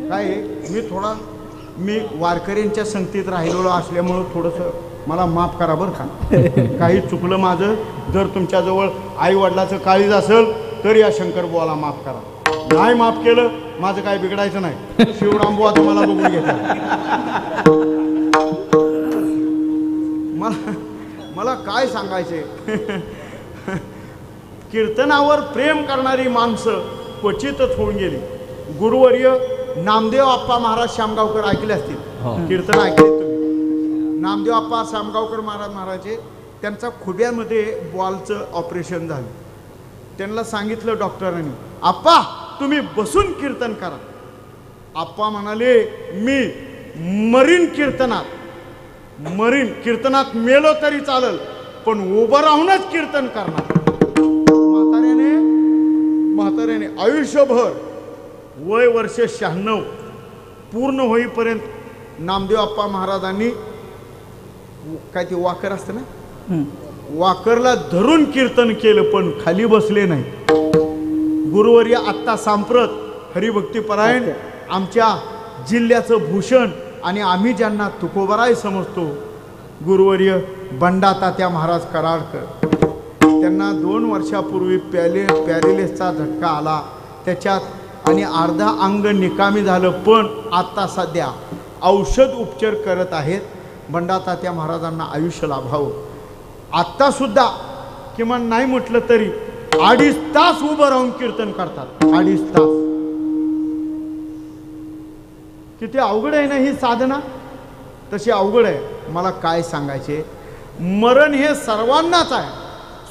काय मी वारकऱ्यांच्या संगतीत राहिलेलो असल्यामुळं थोडंसं मला माफ करा बरं का. काही चुकलं माझं. जर तुमच्याजवळ आई वडिलाचं काळीज असेल तर या शंकर बुवाला माफ करा. नाही माफ केलं माझं काय बिघडायचं नाही. शिवराम बुवा तुम्हाला बघून घेतात. मला काय सांगायचे. कीर्तनावर प्रेम करणारी माणसं क्वचितच होऊन गेली. गुरुवर्य नामदेव आप्पा महाराज शामगावकर ऐकले असतील. कीर्तन ऐकले तुम्ही. नामदेव आप्पा शामगावकर महाराज त्यांचा खुब्यामध्ये बॉलचं ऑपरेशन झालं. त्यांना सांगितलं डॉक्टरांनी, आप्पा तुम्ही बसून कीर्तन करा. आप्पा म्हणाले, मी मरीन कीर्तनात मेलो तरी चालेल पण उभं राहूनच कीर्तन करणार. म्हाताऱ्याने आयुष्यभर वय वर्ष 96 पूर्ण होईपर्यंत नामदेव आप्पा महाराजांनी काय ते वाकर असतं ना, वाकरला धरून कीर्तन केलं पण खाली बसले नाही. गुरुवर्य आत्ता सांप्रत हरिभक्तीपरायण आमच्या जिल्ह्याचं भूषण आणि आम्ही ज्यांना तुकोबराय समजतो गुरुवर्य बंडा तात्या महाराज कराडकर. त्यांना 2 वर्षापूर्वी पॅरेलिसचा झटका आला. त्याच्यात आणि अर्धा अंग निकामी झालं पण आत्ता सध्या औषध उपचार करत आहेत. बंडा तात्या महाराजांना आयुष्य लाभावं. आत्तासुद्धा किमान नाही म्हटलं तरी 2.5 तास उभं राहून कीर्तन करतात. 2.5 तास. किती अवघड आहे ना ही साधना. तशी अवघड आहे. मला काय सांगायचे, मरण हे सर्वांनाच आहे.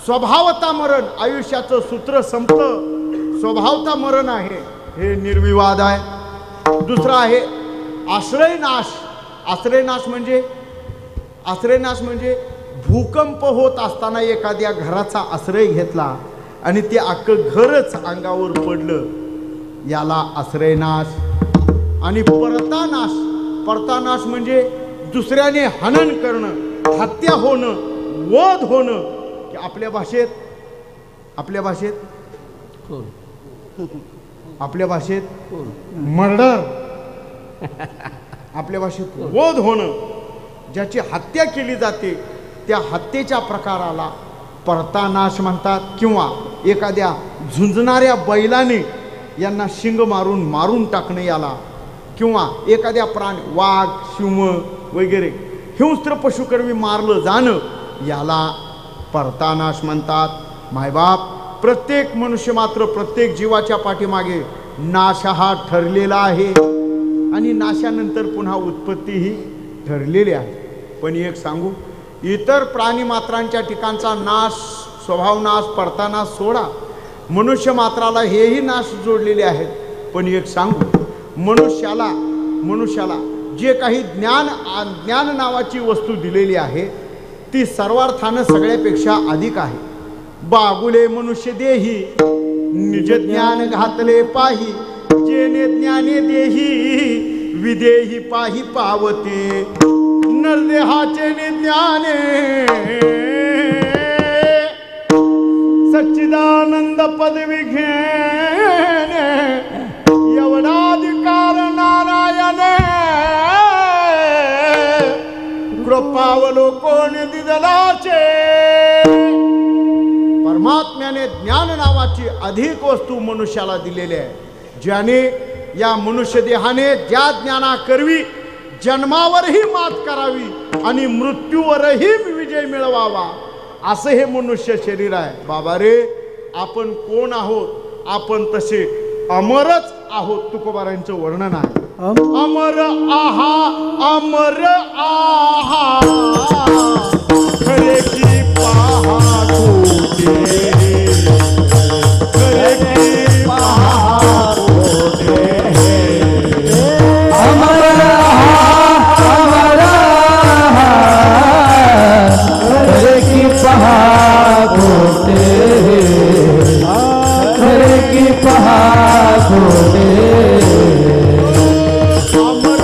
स्वभावता मरण, आयुष्याचं सूत्र संपलं, स्वभावता मरण आहे हे निर्विवाद आहे. दुसरं आहे आश्रयनाश. आश्रयनाश म्हणजे भूकंप होत असताना एखाद्या घराचा आश्रय घेतला आणि ते अख्खं घरच अंगावर पडलं, याला आश्रयनाश. आणि परतानाश म्हणजे दुसऱ्याने हनन करणं, हत्या होणं, वध होणं. की आपल्या भाषेत मर्डर, आपल्या भाषेत वध होणं. ज्याची हत्या केली जाते त्या हत्येच्या प्रकाराला परतानाश म्हणतात. किंवा एखाद्या झुंजणाऱ्या बैलाने यांना शिंग मारून टाकणं याला, किंवा एखाद्या प्राणी वाघ सिंह वगैरे हिंस्त्र पशुकर्मी मारलं जाणं याला परतानाश म्हणतात. मायबाप, प्रत्येक मनुष्य मात्र प्रत्येक जीवाच्या पाठीमागे नाश हा ठरलेला आहे आणि नाशानंतर पुन्हा उत्पत्तीही ठरलेली आहे. पण एक सांगू, इतर प्राणी मात्रांच्या ठिकाणचा नाश, स्वभावनाश, परतानाश सोडा, मनुष्य मात्राला हेही नाश जोडलेले आहेत. पण एक सांगू, मनुष्याला जे काही ज्ञान नावाची वस्तू दिलेली आहे ती सर्वार्थानं सगळ्यापेक्षा अधिक आहे. बागुले मनुष्य देही निज ज्ञान घातले पाही, जेने ज्ञाने देही विदेही पाही पावते. नरदेहाचे निज्ञाने सच्चिदानंद पदवी घेणे, एवढाधिकार नारायणे कृपावलोकन दिदलाचे. परमात्म्याने ज्ञान नावाची अधिक वस्तू मनुष्याला दिलेली आहे. ज्याने या मनुष्य देहाने ज्या ज्ञानाकरवी जन्मावरही मात करावी आणि मृत्यूवरही विजय मिळवावा असं हे मनुष्य शरीर आहे. बाबा रे, आपण कोण आहोत? आपण तसे अमरच आहोत. तुकोबारांचं वर्णन आहे, अमर आहा खरे की पहा कोठे, खरे की पहा कोठे. अमर खरे की पहा कोठे, खरे की पहा कोठे. अमर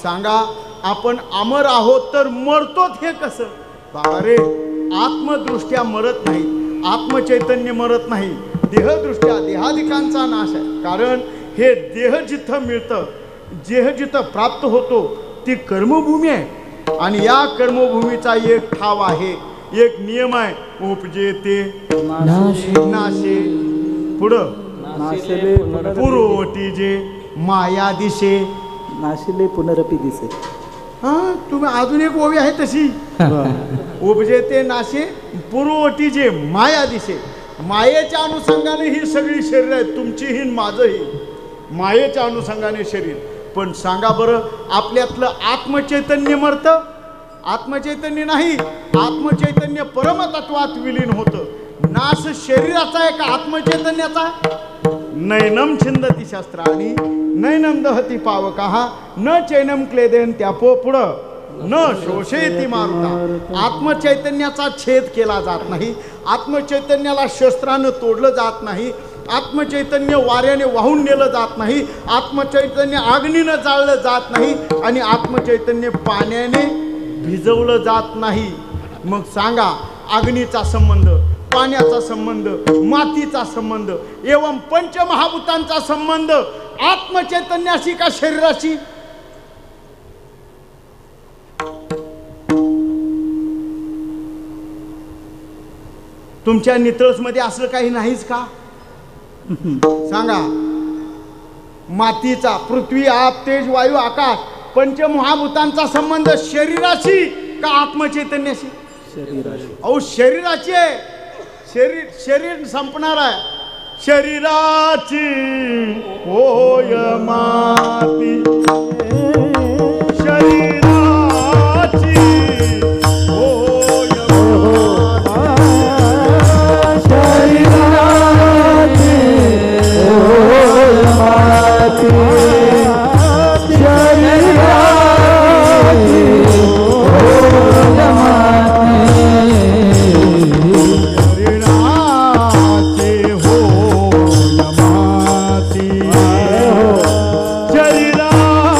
सांगा, आपण अमर आहोत तर मरतोच हे कसं? बाबा रे, आत्मदृष्ट्या मरत नाही, आत्मचैतन्य मरत नाही, देहदृष्ट्या देहादिकांचा नाश आहे. कारण हे देह जिथं मिळतं, देह जिथं प्राप्त होतो ती कर्मभूमी आहे. आणि या कर्मभूमीचा एक ठाव आहे, एक नियम आहे, उपजेते नाशे, पुढं नाशिले पुरोटी जे माया दिशे. नाशिले पुनरपी दिसे. हा, तुम्ही अजून एक ओवी आहे तशी. उपजेते नाशे पुरोटी जे माया दिशे. मायेच्या अनुषंगाने ही सगळी शरीर आहेत, तुमचीही माझंही मायेच्या अनुषंगाने शरीर. पण सांगा बरं, आपल्यातलं आत्मचैतन्य मरतं? आत्मचैतन्य नाही, आत्मचैतन्य परमतत्वात विलीन होतं. नाश शरीराचा आहे का आत्मचैतन्याचा? नैनम छिंदती शस्त्राणी नैनम दहती पावकः न चैनम क्लेदेन त्यापो पुढं न शोषेती मारुता. आत्मचैतन्याचा छेद केला जात नाही, आत्मचैतन्याला शस्त्रानं तोडलं जात नाही, आत्मचैतन्य वाऱ्याने वाहून नेलं जात नाही, आत्मचैतन्य अग्नीनं जाळलं जात नाही, आणि आत्मचैतन्य पाण्याने भिजवलं जात नाही. मग सांगा, अग्नीचा संबंध, पाण्याचा संबंध, मातीचा संबंध, एवं पंचमहाभूतांचा संबंध आत्मचैतन्याशी का शरीराशी? तुमच्या नितळसमध्ये असलं काही नाहीच का? सांगा, मातीचा, पृथ्वी, आप, तेज, वायू, आकाश, पंचमहाभूतांचा संबंध शरीराशी का आत्मचैतन्याशी? शरीराशी. अहो शरीराची आहे, शरीर संपणार आहे. शरीराची होय माती, शरीराची होय माती, शरीराची होय माती, शरीराची होय माती. शरीराची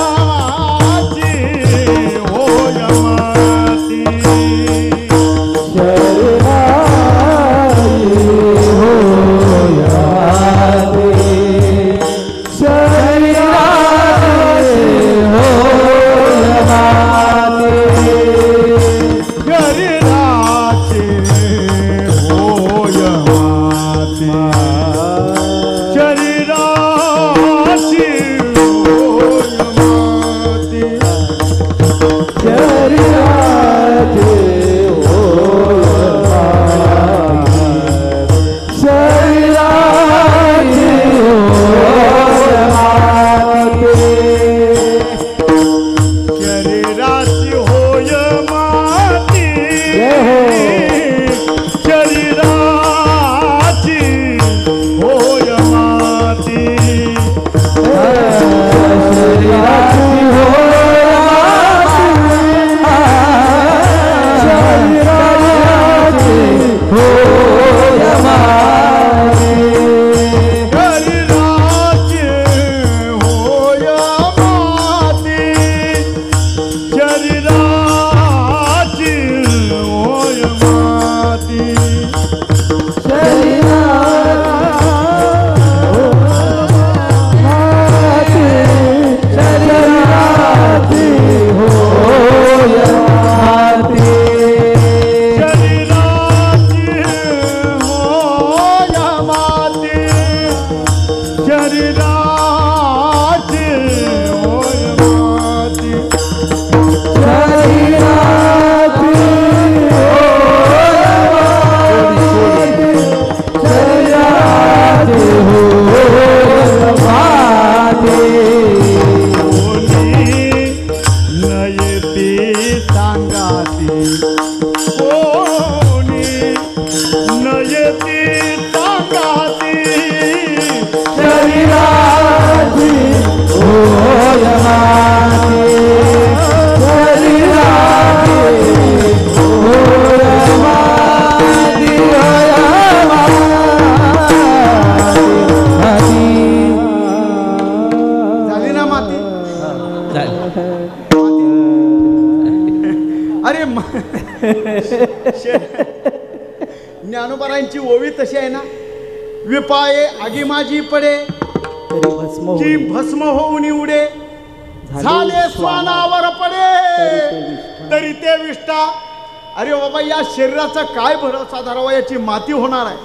ज्ञानोबारांची ओवी तशी आहे ना, विपाये आगी माझी पडे तरी भस्म की होईल. भस्म होऊन उडे, झाले स्वानावर पडे तरी ते विष्टा. अरे बाबा, या शरीराचा काय भरोसा धरावा, याची माती होणार आहे.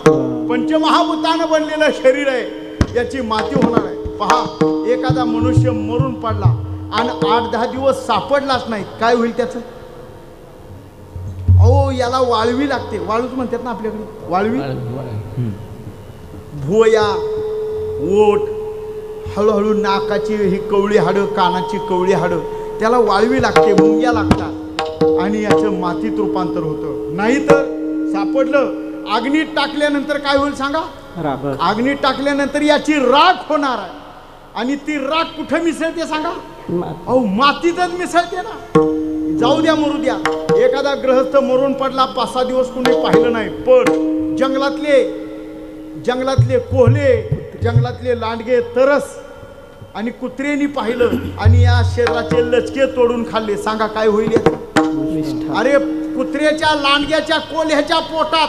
पंचमहाभूतानं बनलेलं शरीर आहे, याची माती होणार आहे. पहा, एखादा मनुष्य मरून पडला आणि 8-10 दिवस सापडलाच नाही, काय होईल त्याचं? अहो, याला वाळवी लागते. वाळूच म्हणतात ना आपल्याकडे, वाळवी. भुवया, ओठ, हळूहळू नाकाची ही कवळी हाडं, कानाची कवळी हाडं, त्याला वाळवी लागते, मुंग्या लागतात आणि याचं मातीत रूपांतर होतं. नाहीतर सापडलं, अग्नीत टाकल्यानंतर काय होईल सांगा? अग्नीत टाकल्यानंतर याची राख होणार आहे. आणि ती राख कुठं मिसळते सांगा? अहो, मातीतच मिसळते ना. जाऊ द्या, मरू द्या. एखादा ग्रहस्थ मरून पडला, 5-6 दिवस कुणी पाहिलं नाही, पण जंगलातले कोल्हे, जंगलातले लांडगे, तरस आणि कुत्र्यांनी पाहिलं आणि या शरीराचे लचके तोडून खाल्ले. सांगा काय होईल? अरे, कुत्र्याच्या, लांडग्याच्या, कोल्ह्याच्या पोटात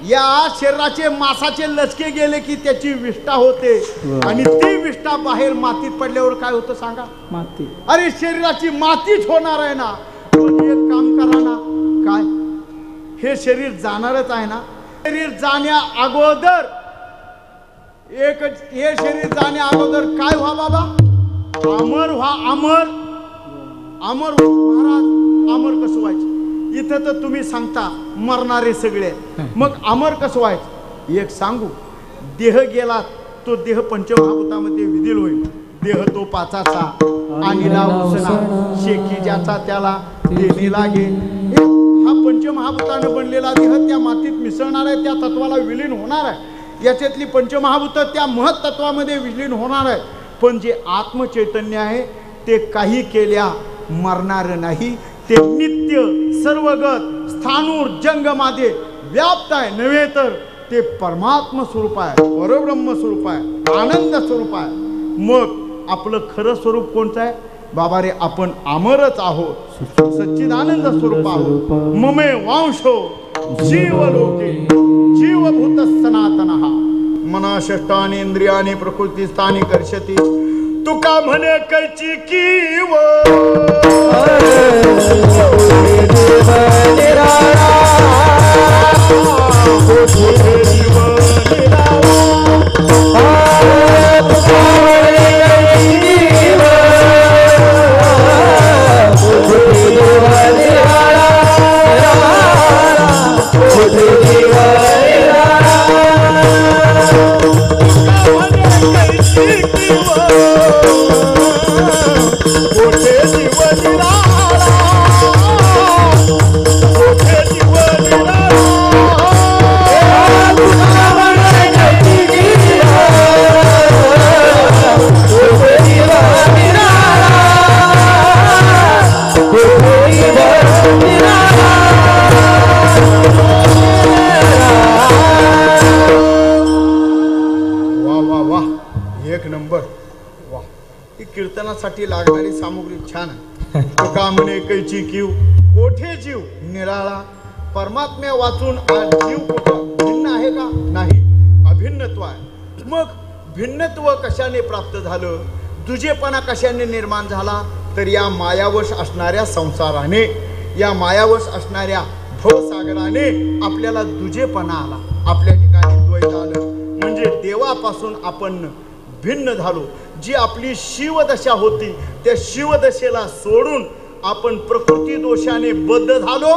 या शरीराचे मांसाचे लचके गेले की त्याची विष्ठा होते आणि ती विष्ठा बाहेर मातीत पडल्यावर काय होतं सांगा? माती. अरे, शरीराची मातीच होणार आहे ना. पण एक काम करा ना, काय, हे शरीर जाणारच आहे ना. शरीर जाण्या अगोदर हे शरीर जाण्या अगोदर काय व्हा बाबा? अमर व्हा. अमर महाराज, अमर कसं व्हायचं? इथं तर तुम्ही सांगता मरणारे सगळे, मग अमर कसं व्हायचं? एक सांगू, देह गेला तो देह पंचमहाभूतामध्ये विलीन होईल. देह तो पाचाचा आणि लावसना शेकी ज्याचा त्याला देणे लागे. हा पंचमहाभूतानं बनलेला देह त्या मातीत मिसळणार आहे, त्या तत्वाला विलीन होणार आहे. याच्यातली पंचमहाभूत त्या महत् तत्वामध्ये विलीन होणार आहे. पण जे आत्मचैतन्य आहे ते काही केल्या मरणार नाही. ते नित्य सर्वगत स्थाणूर जंगमाध्ये व्याप्त आहे. नव्हे तर ते परमात्म स्वरूप आहे, परब्रह्म स्वरूप आहे, आनंद स्वरूप आहे. मग आपलं खरं स्वरूप कोणतं आहे? बाबा रे, आपण अमरच आहोत, सच्चिदानंद स्वरूप आहोत. ममे वांशो जीवलोके जीवभूत सनातनः मना षष्ठानि इंद्रियाणि प्रकृतिस्थानि कर्षति. तुका म्हणे कैची कीव कीर्तनासाठी लागणारी सामुग्री छान आहे. तुका म्हणे कैची कीव कोठे जीव निराळा. परमात्म्या वाचून आज जीव कुठं भिन्न आहे का? नाही, अभिन्नत्व आहे. मग भिन्नत्व कशाने प्राप्त झालं? दुजेपणा कशाने निर्माण झाला? तर या मायावश असणाऱ्या संसाराने, या मायावश असणाऱ्या भवसागराने आपल्याला दुजेपणा आला. आपल्या ठिकाणी द्वैत आलं, म्हणजे देवापासून आपण भिन्न झालो. जी आपली शिवदशा होती त्या शिवदशेला सोडून आपण प्रकृती दोषाने बद्ध झालो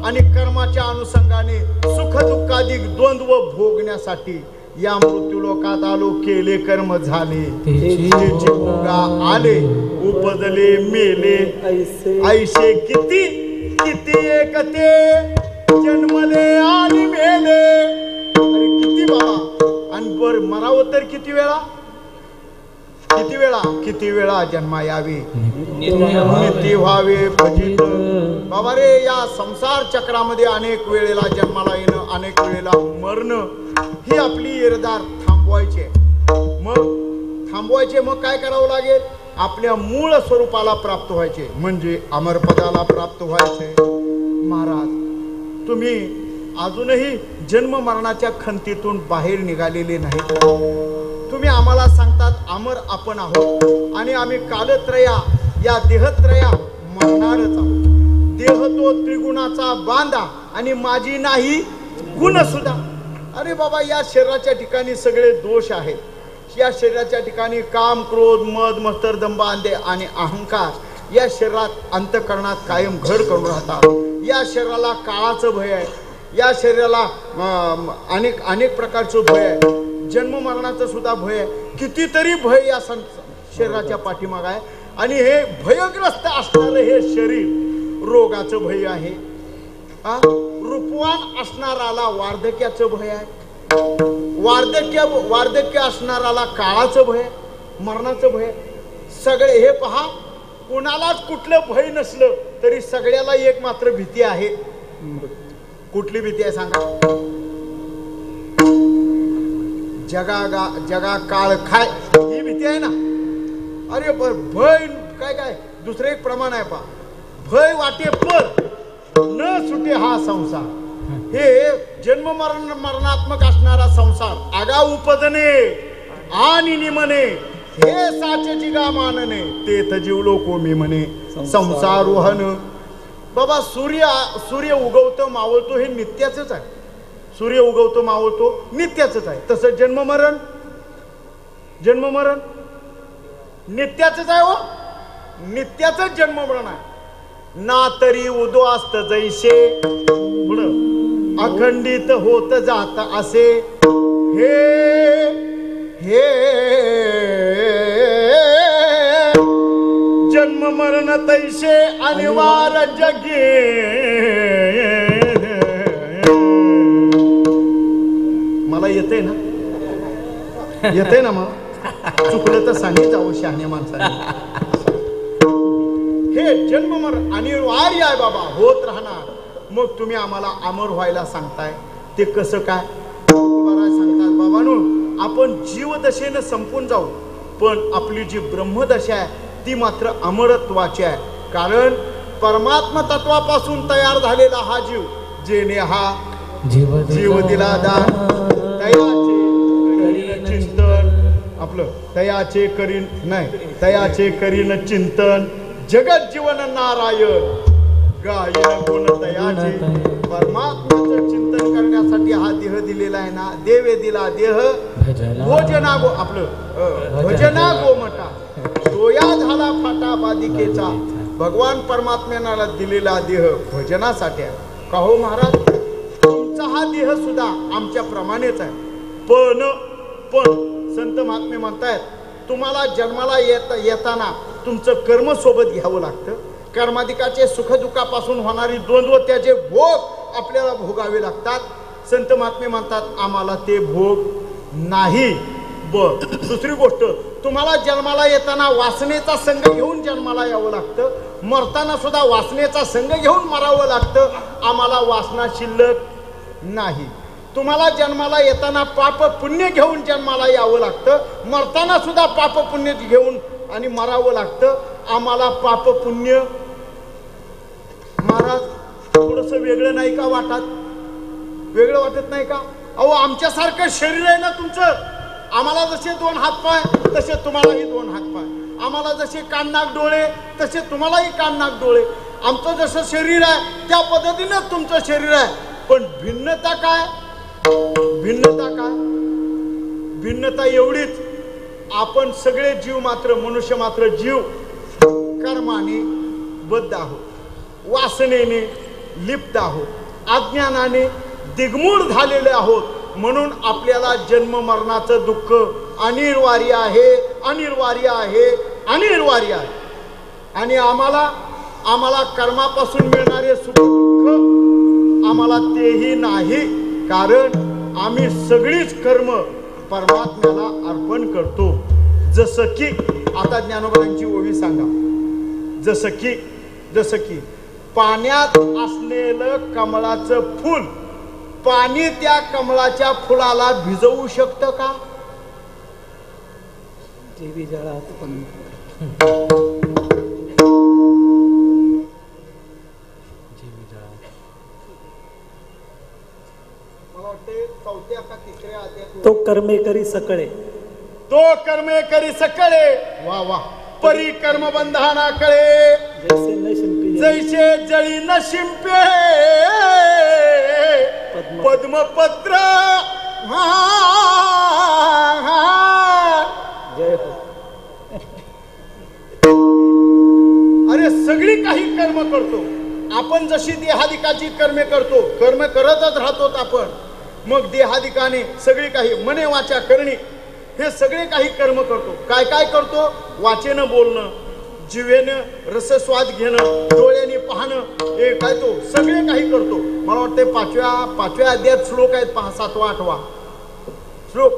आणि कर्माच्या अनुषंगाने सुख दुःखाधिक द्वंद्व भोगण्यासाठी या मृत्यूलोकात आलो. केले कर्म झाले, त्याचे भोगा आले, उपजले मेले ऐसे किती किती एकते जन्मले आणि मेले. अरे किती बाबा, आणि बर मरावं तर किती वेळा? किती वेळा जन्मा यावे, नित्य व्हावे भजित. बाबा रे, या संसार चक्रामध्ये अनेक वेळेला जन्माला येणं, अनेक वेळेला मरणं, ही आपली इरदार थांबवायचे. मग काय करावं लागेल? आपल्या मूळ स्वरूपाला प्राप्त व्हायचे, म्हणजे अमरपदाला प्राप्त व्हायचे. महाराज, तुम्ही अजूनही जन्म मरणाच्या खंतीतून बाहेर निघालेले नाहीत. तुम्ही आम्हाला सांगतात अमर आपण आहोत आणि आम्ही कालत्रया या देहत्रया मरणारच आहोत. देह तो त्रिगुणाचा बांधा आणि माझी नाही गुण सुद्धा. अरे बाबा, या शरीराच्या ठिकाणी सगळे दोष आहेत. या शरीराच्या ठिकाणी काम, क्रोध, मद, मत्सर, दंभ, अंधे आणि अहंकार या शरीरात अंतःकरणात कायम घर करून राहतात. या शरीराला काळाचं भय आहे. या शरीराला अनेक अनेक प्रकारचं भय आहे. जन्म मरणाचं सुद्धा भय आहे. कितीतरी भय या शरीराच्या पाठीमाग आहे. आणि हे भयग्रस्त असणारं हे शरीर रोगाचं भय आहे. रूपवान असणाराला वार्धक्याचं भय आहे. वार्धक्य असणाराला काळाचं भय, मरणाचं भय. सगळे हे पहा, कोणालाच कुठलं भय नसलं तरी सगळ्याला एक मात्र भीती आहे. कुठली भीती आहे सांगा? जगा काळ खाय ही भीती आहे ना. अरे भय काय काय दुसरं एक प्रमाण आहे पहा. भय वाटे पर न सुटे हा संसार. हे जन्म मरणात्मक असणारा संसार आगा उपजने आणि निमने हे साचेची गा मानने तेथ जीवलो कोमी म्हणे संसार वहन. बाबा, सूर्य उगवतो मावळतो हे नित्याचंच आहे. सूर्य उगवतो मावळतो नित्याचंच आहे. तसं जन्म मरण नित्याचंच आहे. हो, नित्याचंच जन्म मरण आहे. ना तरी उद्वास्त जैसे पुढं अखंडित होत जात असे हे हे जन्म मरण तैसे अनिवार्य जगे. मला येते ना मला चुकलं तर सांगित जावं शहाण्या माणसाने. हे जन्म मरण अनिवार्य आहे बाबा, होत राहणार. मग तुम्ही आम्हाला अमर व्हायला सांगताय, ते कसं काय? सांगतात बाबांनो, आपण जीवदशेनं संपून जाऊ, पण आपली जी ब्रह्मदशा आहे ती मात्र अमरत्वाची आहे. कारण परमात्मा तत्वापासून तयार झालेला हा जीव, जेणे हा जीव दिला दान, तयाचे करीन चिंतन, आपलं तयाचे करीन चिंतन, जगत जीवन नारायण गायन गुण तयाचे. परमात्म्याचं चिंतन करण्यासाठी हा देह दिलेला आहे ना. देवे दिला देह भोजना गो, आपलं भजना गोमटा, डोया झाला फाटा बादिकेचा. भगवान परमात्म्याला दिलेला देह भजनासाठी आहे. का हो महाराज, तुमचा हा देह सुद्धा आमच्या प्रमाणेच आहे. पण संत महात्मे म्हणतायत, तुम्हाला जन्माला येताना तुमचं कर्म सोबत घ्यावं लागतं. कर्माधिकाचे सुखदुःखापासून होणारी द्वंद्व, त्याचे भोग आपल्याला भोगावे लागतात. संत महात्मे म्हणतात आम्हाला ते भोग नाही. दुसरी गोष्ट, तुम्हाला जन्माला येताना वासनेचा संग घेऊन जन्माला यावं लागतं. मरताना सुद्धा वासनेचा संग घेऊन मरावं लागतं. आम्हाला वासना शिल्लक नाही. तुम्हाला जन्माला येताना पाप पुण्य घेऊन जन्माला यावं लागतं. मरताना सुद्धा पाप पुण्य घेऊन आणि मरावं लागतं. आम्हाला पाप पुण्य महाराज थोडस वेगळं नाही का वाटत? वेगळं वाटत नाही का? अहो, आमच्यासारखं शरीर आहे ना तुमचं. आम्हाला जसे 2 हात पाय तसे तुम्हालाही 2 हात पाय. आम्हाला जसे कान नाक डोळे तसे तुम्हालाही कान नाक डोळे. आमचं जसं शरीर आहे त्या पद्धतीनं तुमचं शरीर आहे. पण भिन्नता काय? भिन्नता एवढीच, आपण सगळे जीव मात्र, मनुष्य मात्र जीव कर्माने बद्ध आहोत, वासनेने लिप्त आहोत, अज्ञानाने दिग्मूढ झालेले आहोत. म्हणून आपल्याला जन्म मरणाचं दुःख अनिवार्य आहे. आणि आम्हाला कर्मापासून मिळणारे सुख दुःख आम्हाला तेही नाही. कारण आम्ही सगळीच कर्म परमात्म्याला अर्पण करतो. जसं की आता ज्ञानोबांची ओवी सांगा. जसं की पाण्यात असलेलं कमळाचं फूल, पाणी त्या कमळाच्या फुलाला भिजवू शकतं का? जीवी जळात पण मला वाटते चौथ्या का तिसऱ्या अध्यायात तो कर्मे करी सकळे तो कर्मे करी सकळे वा वा परी कर्म बंधाना कळे जैसे न शिंपी जैसे जळी न शिंपे पद्मपत्र जय हो. अरे सगळी काही कर्म करतो आपण, जशी देहादिकाची कर्मे करतो, कर्म करतच राहतो आपण. मग देहादिकाने सगळी काही मने वाचा करणी हे सगळे काही कर्म करतो. काय काय करतो? वाचेनं बोलणं, जिवेनं रसस्वाद घेणं, डोळ्याने पाहणं, हे काय तो सगळे काही करतो. मला वाटते पाचव्या अध्यायात श्लोक आहेत पहा, 7वा 8वा श्लोक.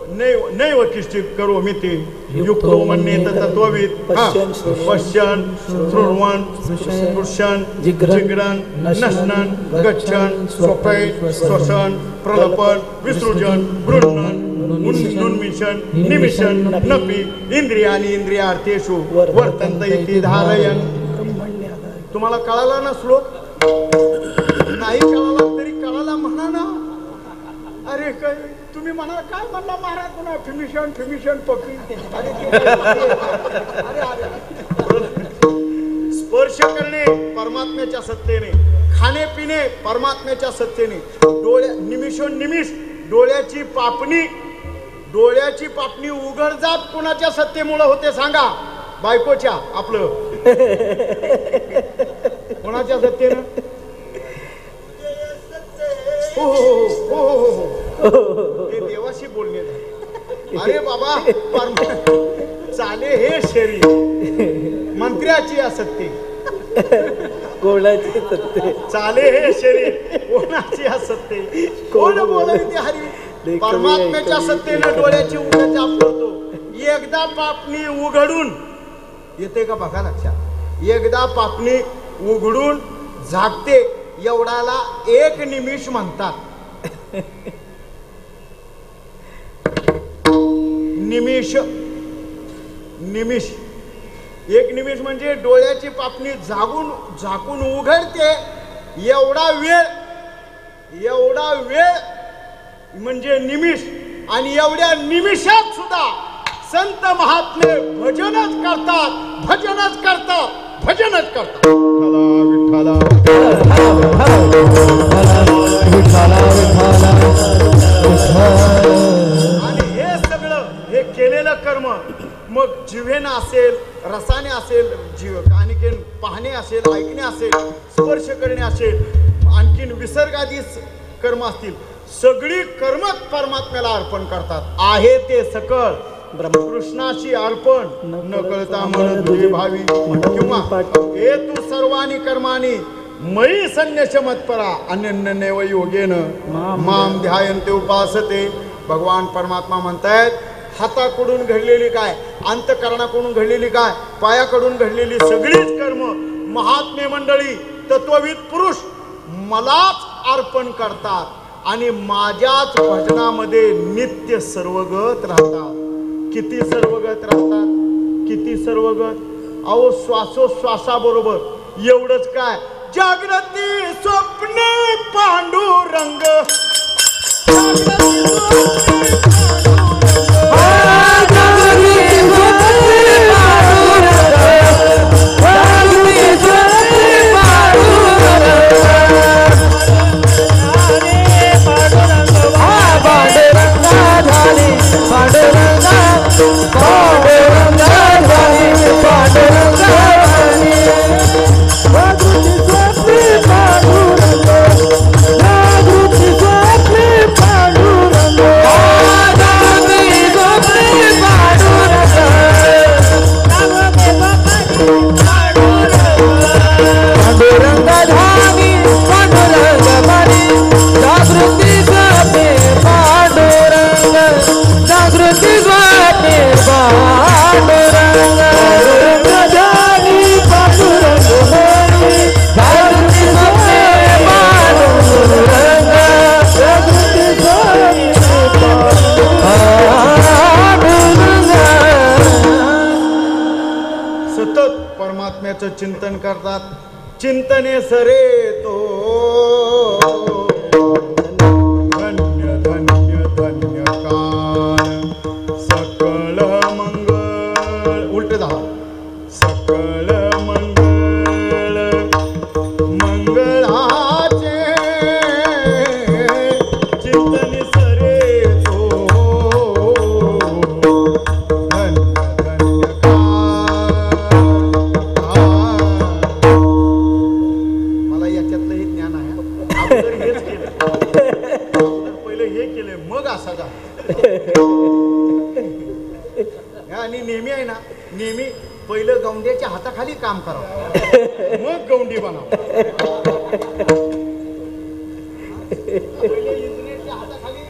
नैव किश्चित करो मी ते युक्तो मन्येत तत्त्वविद पश्यन् शृण्वन् स्पृशन् जिघ्रन् नश्नन् गच्छन् स्वपै श्वसन् प्रलपन् विसृजन् गृह्णन् उन्मिषन् निमिषन् नपि इंद्रियाणि इंद्रियार्थेषु वर्तन्त इति धारयन्. तुम्हाला कळाला ना श्लोक? नाही कळाला तरी कळाला म्हणा ना. अरे काय तुम्ही म्हणा, काय म्हणला महाराज पुन्हा फिमिशन पपी. स्पर्श करणे परमात्म्याच्या सत्तेने, खाणे पिणे परमात्म्याच्या सत्तेने, निमिष डोळ्याची पापणी उघडजाप कुणाच्या सत्तेमुळे होते सांगा? बायकोच्या, आपलं कोणाच्या सत्तेनं? हो हो हो हो हो, ते देवाशी बोलणे झाले. अरे बाबा चाले हे शरीर मंत्र्याची असत्ते, कोणाची सत्ते चाले हे शरीर कोणाची असत्ते, कोण बोलावी ते हरी? परमात्म्याच्या सत्तेने डोळ्याची उघडजाप करतो. एकदा पापणी उघडून येते का बघा लक्षात, एकदा पापणी उघडून झाकते एवढाला 1 निमिष म्हणतात. निमिष 1 निमिष म्हणजे डोळ्याची पापणी झाकून उघडते एवढा वेळ म्हणजे निमिष. आणि एवढ्या निमिषात सुद्धा संत महात्मे भजनच करतात. आणि हे सगळं हे केलेलं कर्म मग जिव्हेनं असेल, रसाने असेल, आणखीन पाहणे असेल, ऐकणे असेल, स्पर्श करणे असेल, आणखीन विसर्गादी कर्म असतील, सगळी कर्म परमात्म्याला अर्पण करतात. आहे ते सकळ कृष्णाशी अर्पण न कळता मन तुझे भावी. किंवा हे तू सर्वानी कर्मानी मयी संन्यास मत्परा अन्यन्येव योगेन माम ध्यायन्ते उपासते. भगवान परमात्मा म्हणतायत, हाताकडून घडलेली काय, अंतकरणाकडून घडलेली काय, पायाकडून घडलेली सगळीच कर्म महात्मे मंडळी, तत्वविद पुरुष मलाच अर्पण करतात आणि माझ्याच भजनामध्ये नित्य सर्वगत राहतात. किती सर्वगत राहतात, किती सर्वगत? अहो श्वासोश्वासाबरोबर एवढंच काय, जागृती स्वप्ने पांडुरंग, परमात्म्याचं चिंतन करतात. चिंतने सरे तो धन्य हे केले मग असा जा. आणि नेहमी आहे ना, नेहमी पहिलं गौंड्याच्या हाताखाली काम करावं मग गौंडी बनाव. पहिले इंजिनियरच्या हाताखाली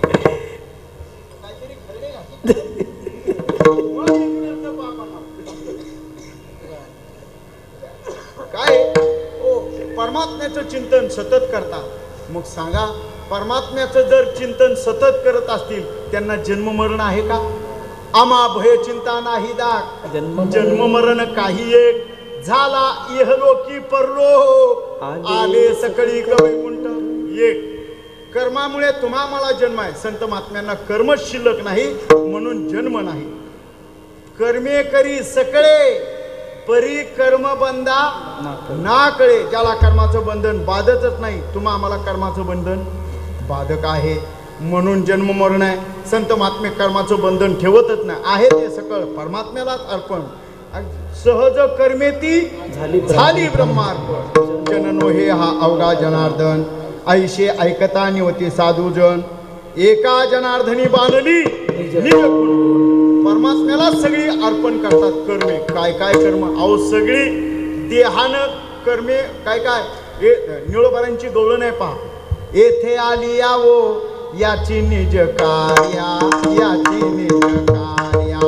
काहीतरी खरडे घातले, मग इंजिनियरचं बाप बनाव. काय ओ परमात्म्याचं चिंतन सतत करता. मग सांगा, परमात्म्याचं जर चिंतन सतत करत असतील त्यांना जन्म मरण आहे का? आमा भय चिंता नाही दाग, जन्म मरण काही एक झाला इहलोकी परलोक, आले सकळी वैकुंठ एक. कर्मामुळे तुम्हा मला जन्म आहे. संत महात्म्यांना कर्मच शिल्लक नाही म्हणून जन्म नाही. कर्मे करी सकळे परी कर्म बंधा ना कळे. ज्याला कर्माचं बंधन बाधतच नाही, तुम्हा आम्हाला कर्माचं बंधन बाधक आहे म्हणून जन्म मरण आहे. संत महात्मे कर्माचं बंधन ठेवतच नाही, आहे ते सकळ परमात्म्यालाच अर्पण. सहज कर्मे ती झाली ब्रह्मार्पण. जननो हे हा अवघा जनार्दन, ऐशे ऐकता निवती साधू जन, एका जनार्दनी बांधली निज कुळ. परमात्म्याला सगळी अर्पण करतात कर्मे. काय काय कर्म अहो सगळी देहानं कर्मे काय काय. निळोबारांची गवळण आहे पहा. येथे आली यावो याची निज कार्या, याची निज कार्या,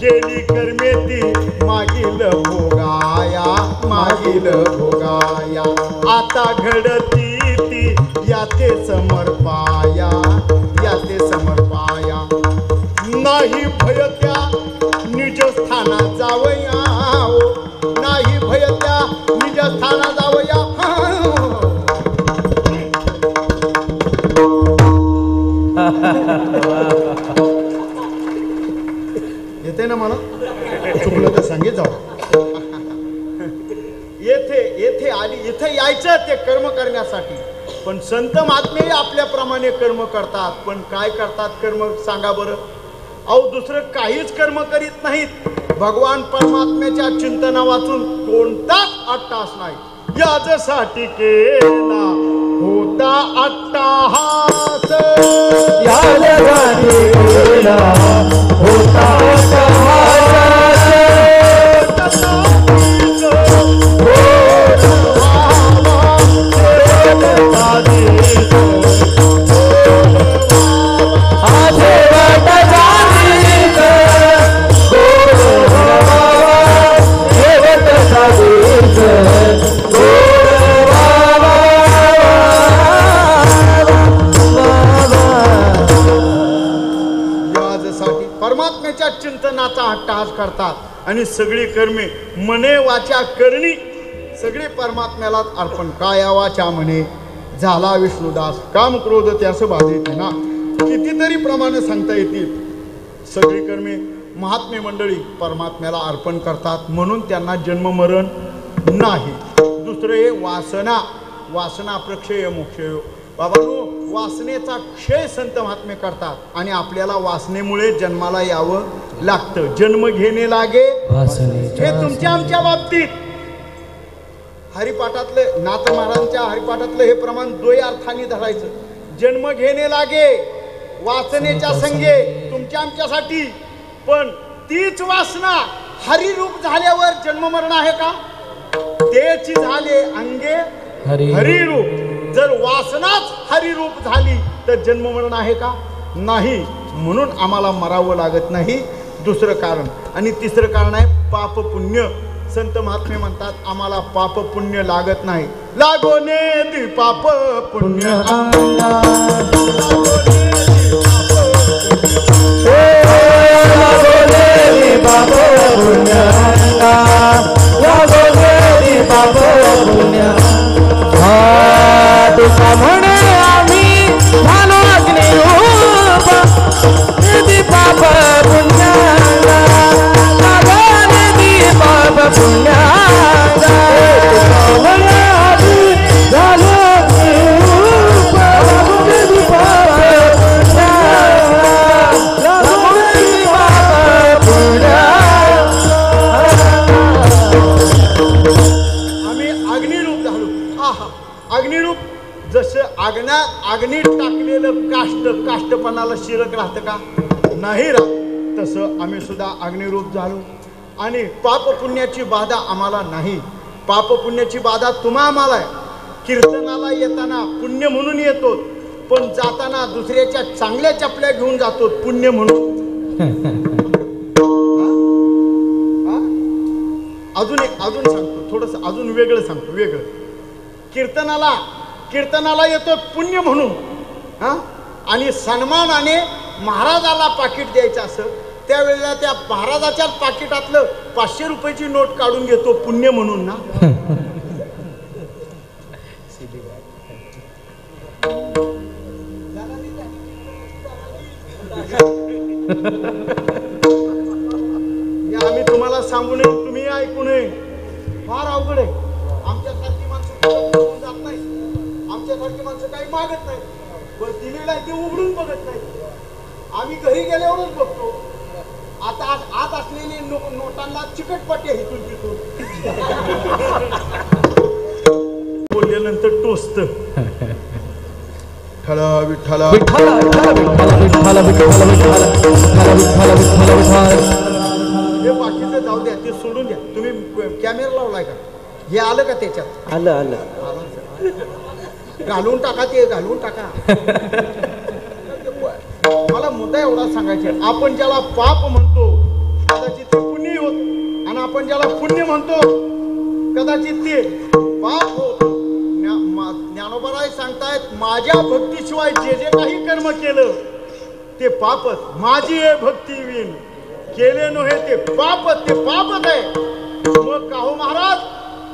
केली कर्मे ती मागील भोगाया, मागील भोगाया. आता घडती ती याते समर्पाया, याते समर्पाया. नाही भय त्या निज स्थाना जावया, नाही भय त्या निज स्थाना जावया. येते ना मला, चुकलं तर सांगित जाऊ. येथे येथे आली, इथे यायचं ते कर्म करण्यासाठी. पण संत महात्मे आपल्याप्रमाणे कर्म करतात. पण काय करतात कर्म सांगा बरं. अहो दुसरं काहीच कर्म करीत नाहीत. भगवान परमात्म्याच्या चिंतना वाचून कोणताच अट्टास नाही. याच्यासाठी केला होता अट्टाहास, या जगाने केला होता परमात्म्याच्या चिंतनाचा अट्टहास करतात आणि सगळी कर्मे मने वाचा करणी सगळे परमात्म्यालाच अर्पण. काया वाचा म्हणे झाला विष्णुदास, काम क्रोध त्यास बाधित ना. कितीतरी प्रमाणे सांगता येतील. सगळी कर्मे महात्मे मंडळी परमात्म्याला अर्पण करतात म्हणून त्यांना जन्म मरण नाही. दुसरे वासना, वासना प्रक्षय मोक्षय. बाबांनो वासनेचा क्षय संत महात्मे करतात आणि आपल्याला वासनेमुळे जन्माला यावं लागतं. जन्म घेणे लागे हे तुमच्या आमच्या बाबतीत. हरिपाठातलं नाथ महाराजांच्या हरिपाठातलं हे प्रमाण द्वय अर्थाने धरायचं. जन्म घेणे लागे वासनेच्या संगे तुमच्या आमच्यासाठी. पण तीच वासना हरिरूप झाल्यावर जन्म मरण आहे का? तेची झाले अंगे हरिरूप. जर वासनाच हरिरूप झाली तर जन्म मरण आहे का? नाही. म्हणून आम्हाला मरावं लागत नाही. दुसरं कारण. आणि तिसरं कारण आहे पाप पुण्य. संत महात्मे म्हणतात आम्हाला पाप पुण्य लागत नाही. लागोने दी पाप पुण्य तुका म्हणे आम्ही झालो अग्निरूप, निधी पाप पुण्याला निधी पाप पुण्याला. म्हणे आम्ही झालो अग्निरूप, निधी पाप पुण्याला. आम्ही अग्निरूप झालो. आहा, अग्निरूप जसं आग्नीत टाकलेलं काष्ट काष्टपणाला शिरक राहतं का? नाही राहत. तसं आम्ही सुद्धा अग्निरूप झालो आणि पाप पुण्याची बाधा आम्हाला नाही. पाप पुण्याची बाधा तुम्हा आम्हाला आहे. कीर्तनाला येताना पुण्य म्हणून येतो, पण जाताना दुसऱ्याच्या चांगल्या चपल्या घेऊन जातो पुण्य म्हणून. अजून सांगतो, थोडस अजून वेगळं सांगतो. वेगळं कीर्तनाला येतो पुण्य म्हणून, हा, आणि सन्मानाने महाराजाला पाकिट द्यायचं असं, त्यावेळेला त्या महाराजाच्या पाकिटातलं 500 रुपयाची नोट काढून घेतो पुण्य म्हणून ना. आम्ही तुम्हाला सांगू नये, तुम्ही ऐकू नये. फार अवघड आहे. आमच्यासारखी माणसं जात नाही, आमच्यासारखी माणसं काही मागत नाही, पण दिलेला ते उघडून बघत नाही. आम्ही घरी गेल्यावरच बघतो. आता आत असलेली नोटांना चिकटपट्टी आहे इथून तिथून. बोलल्यानंतर टोचत. विठ्ठला विठ्ठला हे बाकीचं जाऊ द्या, ते सोडून द्या. तुम्ही कॅमेरा लावलाय का? हे आलं का त्याच्यात? आलं. घालून टाका, ते घालून टाका. मला मुद्दा एवढा सांगायचा, आपण ज्याला पाप म्हणतो कदाचित ते पुण्य होत, आणि आपण ज्याला पुण्य म्हणतो कदाचित ते पाप होत. ज्ञानोबाराय सांगतायत, माझ्या भक्तीशिवाय जे जे काही कर्म केलं ते पापच. माझी हे भक्ती विण केले नव्हे ते पापच, ते पापच आहे. मग का हो महाराज,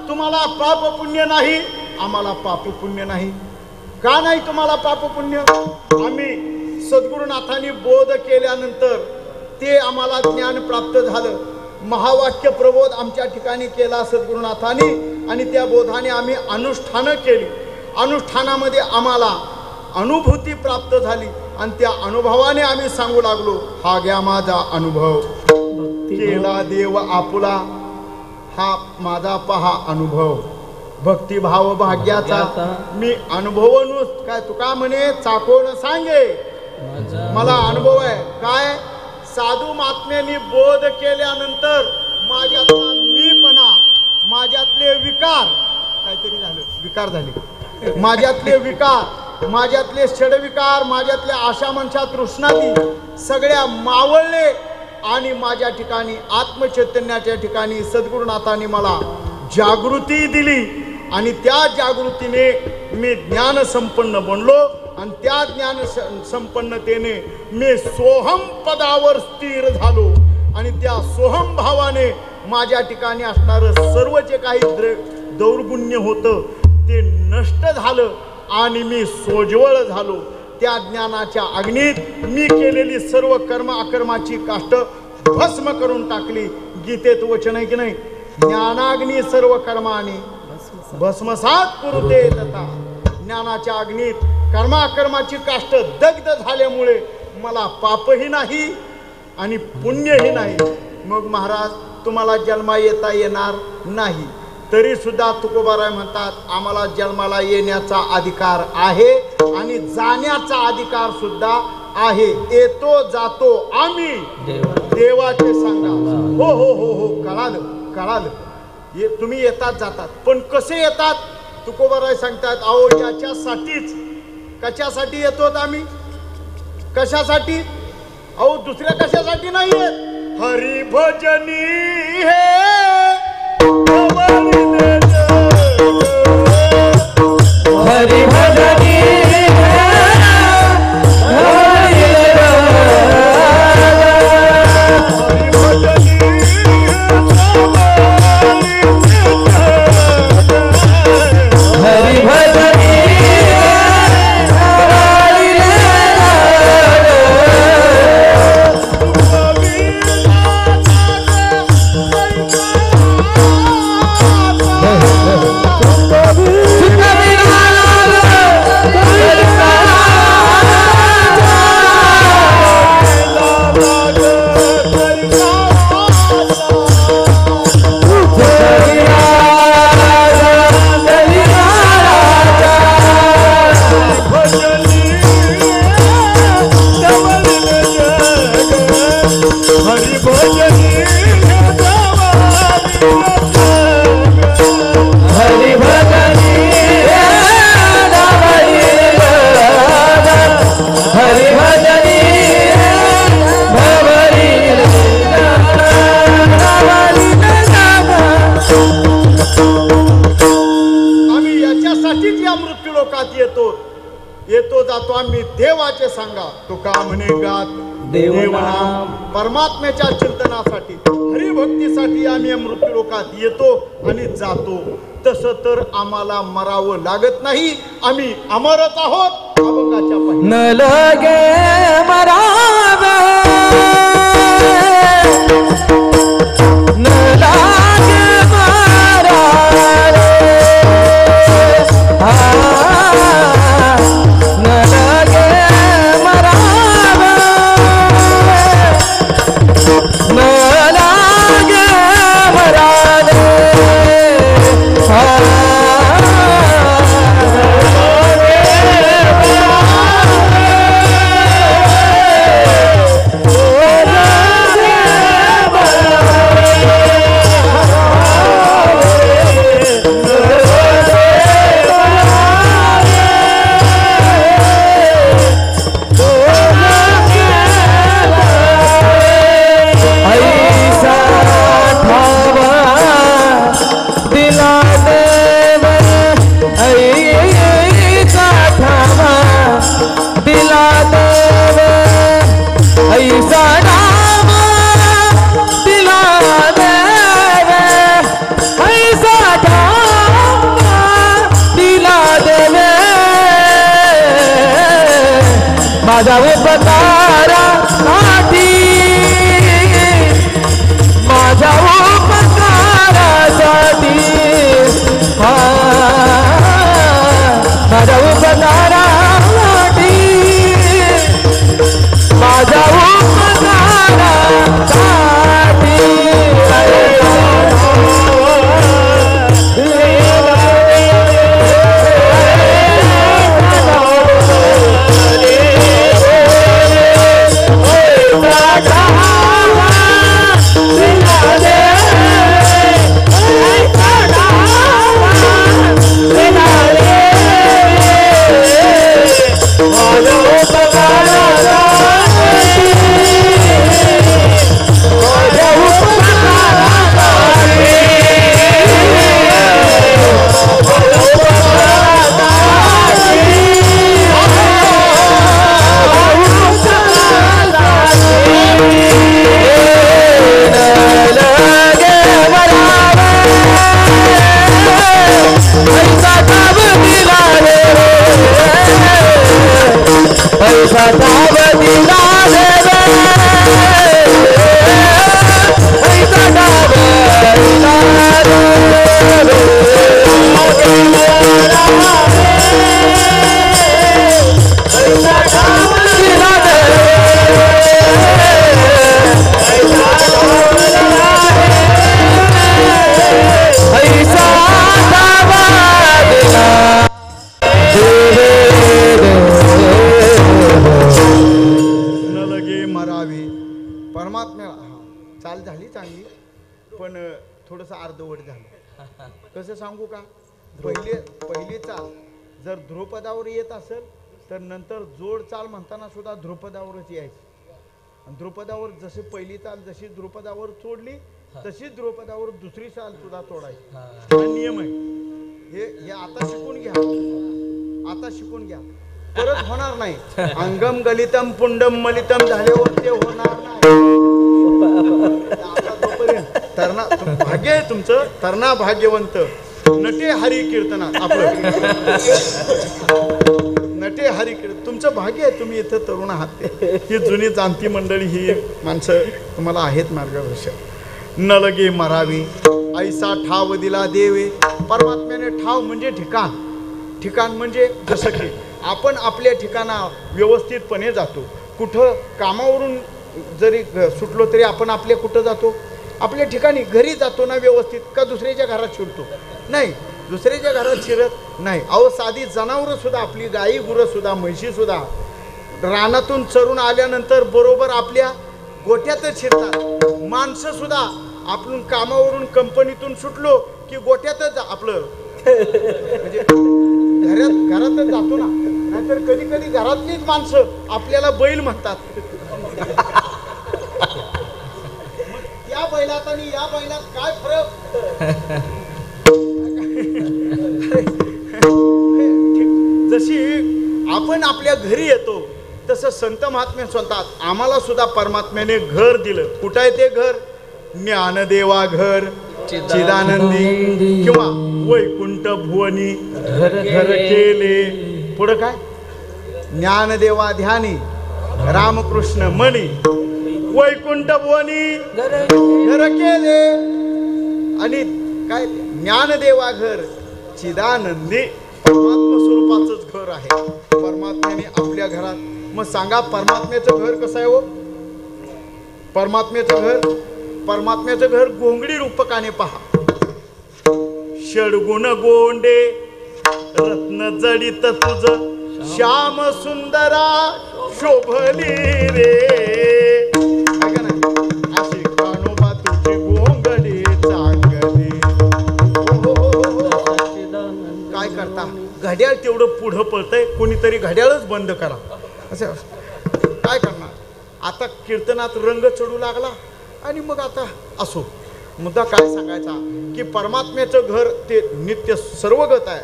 तुम्हाला पाप पुण्य नाही, आम्हाला पाप पुण्य नाही. का नाही तुम्हाला पाप पुण्य? आम्ही सद्गुरुनाथांनी बोध केल्यानंतर ते आम्हाला ज्ञान प्राप्त झालं. महावाक्य प्रबोध आमच्या ठिकाणी केला सद्गुरुनाथांनी, आणि त्या बोधाने आम्ही अनुष्ठानं केली. अनुष्ठानामध्ये आम्हाला अनुभूती प्राप्त झाली, आणि त्या अनुभवाने आम्ही सांगू लागलो, हा घ्या माझा अनुभव. केला देव आपुला, हा माझा पहा अनुभव. भक्तिभाव भाग्याचा मी अनुभवून, काय तुका म्हणे चाकोन सांगे, मला अनुभव आहे. काय? साधू महात्म्यांनी बोध केल्यानंतर माझ्यातला मीपणा, माझ्यातले विकार, काहीतरी झालं, विकार झाले, माझ्यातले विकार, माझ्यातले षडविकार, माझ्यातल्या आशा मनशा तृष्णादी सगळ्या मावळले, आणि माझ्या ठिकाणी आत्मचैतन्याच्या ठिकाणी सद्गुरुनाथांनी मला जागृती दिली, आणि त्या जागृतीने मी ज्ञान संपन्न बनलो, आणि त्या ज्ञान संपन्नतेने मी सोहम पदावर स्थिर झालो, आणि त्या सोहम भावाने माझ्या ठिकाणी असणारं सर्व जे काही दौर्गुण्य होतं ते नष्ट झालं, आणि मी सोज्वळ झालो. त्या ज्ञानाच्या अग्नीत मी केलेली सर्व कर्म अकर्माची काष्ट भस्म करून टाकली. गीतेत वचन आहे की नाही, ज्ञानाग्नी सर्व कर्माने भस्मसात कुरुते तथा. ज्ञानाच्या अग्नीत कर्माकर्माची काष्ट दग्ध झाल्यामुळे मला पापही नाही आणि पुण्यही नाही. मग महाराज तुम्हाला जन्मा येता येणार नाही, तरी सुद्धा तुकोबाराय म्हणतात, आम्हाला जन्माला येण्याचा अधिकार आहे आणि जाण्याचा अधिकार सुद्धा आहे. येतो जातो आम्ही देवाचे सांगा. हो हो हो हो, कळालं. तुम्ही येतात जातात, पण कसे येतात? तुकोबाराय सांगतात, अहो याच्यासाठीच. कशासाठी येतो आम्ही? कशासाठी? अहो दुसऱ्या कशासाठी नाही येत. हरी भजनी हे हरि भजनी जातो आम्ही देवाचे सांगा तुका म्हणे गात देवनाम. परमात्म्याच्या चिंतनासाठी हरिभक्तीसाठी आम्ही या मृत्यूलोकात येतो आणि जातो. तसं तर आम्हाला मरावं लागत नाही, आम्ही अमरच आहोत. अभंगाच्या न लगे मरावे न लागे मरावे न लगे मरावे न लागे मरावे माझा उपकारासाठी माझ्या उपकारासाठी माझ्या उपकारासाठी माझ्या उपकारासाठी चाल झाली चांगली, पण थोडंसं अर्धवट झालं. कसं सांगू का, पहिली चाल जर ध्रुपदावर येत असेल तर नंतर जोड चाल म्हणताना सुद्धा ध्रुपदावरच यायचं. आणि ध्रुपदावर जशी पहिली चाल जशी ध्रुपदावर चोडली तशीच ध्रुपदावर दुसरी चाल सुद्धा तोडायची. हा नियम आहे. हे आता शिकून घ्या, आता शिकून घ्या, परत होणार नाही. अंगम गलितम पुंडम मलितम झाल्यावर ते होणार नाही. तरणा भाग्य आहे तुमचं, तरणा भाग्यवंत. नटे हरी कीर्तनात आपलं नटे हरी कीर्तन तुमचं भाग्य आहे. तुम्ही इथं तरुण आहात. ही जुनी जाणती मंडळी, ही माणसं तुम्हाला आहेत मार्गदर्शक. न लगे मरावी ऐसा ठाव दिला देवे. परमात्म्याने ठाव म्हणजे ठिकाण. ठिकाण म्हणजे जसं की आपण आपल्या ठिकाणा व्यवस्थितपणे जातो. कुठं कामावरून जरी सुटलो तरी आपण आपल्या कुठं जातो, आपल्या ठिकाणी घरी जातो ना व्यवस्थित. का दुसऱ्याच्या घरात शिरतो? नाही, दुसऱ्याच्या घरात शिरत नाही. अहो साधी जनावरं सुद्धा, आपली गाई गुरं सुद्धा, म्हशी सुद्धा रानातून चरून आल्यानंतर बरोबर आपल्या गोठ्यातच शिरतात. माणसं सुद्धा आपण कामावरून कंपनीतून सुटलो की गोठ्यातच आपलं म्हणजे घरातच जातो ना. नाहीतर कधी कधी घरातलीच माणसं आपल्याला बैल म्हणतात. या बैलात आणि या बैलात काय फरक? जशी आपण आपल्या आपल्या घरी येतो तसं संत महात्मे म्हणतात आम्हाला सुद्धा परमात्म्याने घर दिलं. कुठं आहे ते घर? ज्ञानदेवा घर, चिदानंदी किंवा वैकुंठ भुवनी घर केले. पुढं काय? ज्ञानदेवा ध्यानी रामकृष्ण मणी वैकुंठ भुवनी घर केले. आणि काय? ज्ञानदेवा घर चिदानंदी परमात्मा स्वरूपाचंच घर आहे. परमात्म्याने आपल्या घरात. मग सांगा परमात्म्याचं घर कसं आहे हो? परमात्म्याचं घर गोंगडी रूपकाने पहा. षडगुण गोंडे रत्न जडित तुझ श्याम सुंदरा शोभली रे. अशी कानोबा तुझी गोंगडी चांगली. काय करता? घड्याळ तेवढं पुढं पळतंय, कोणीतरी घड्याळच बंद करा. असं काय करणार? आता कीर्तनात रंग चढू लागला आणि मग आता असो. मुद्दा काय सांगायचा की परमात्म्याचं घर ते नित्य सर्वगत आहे.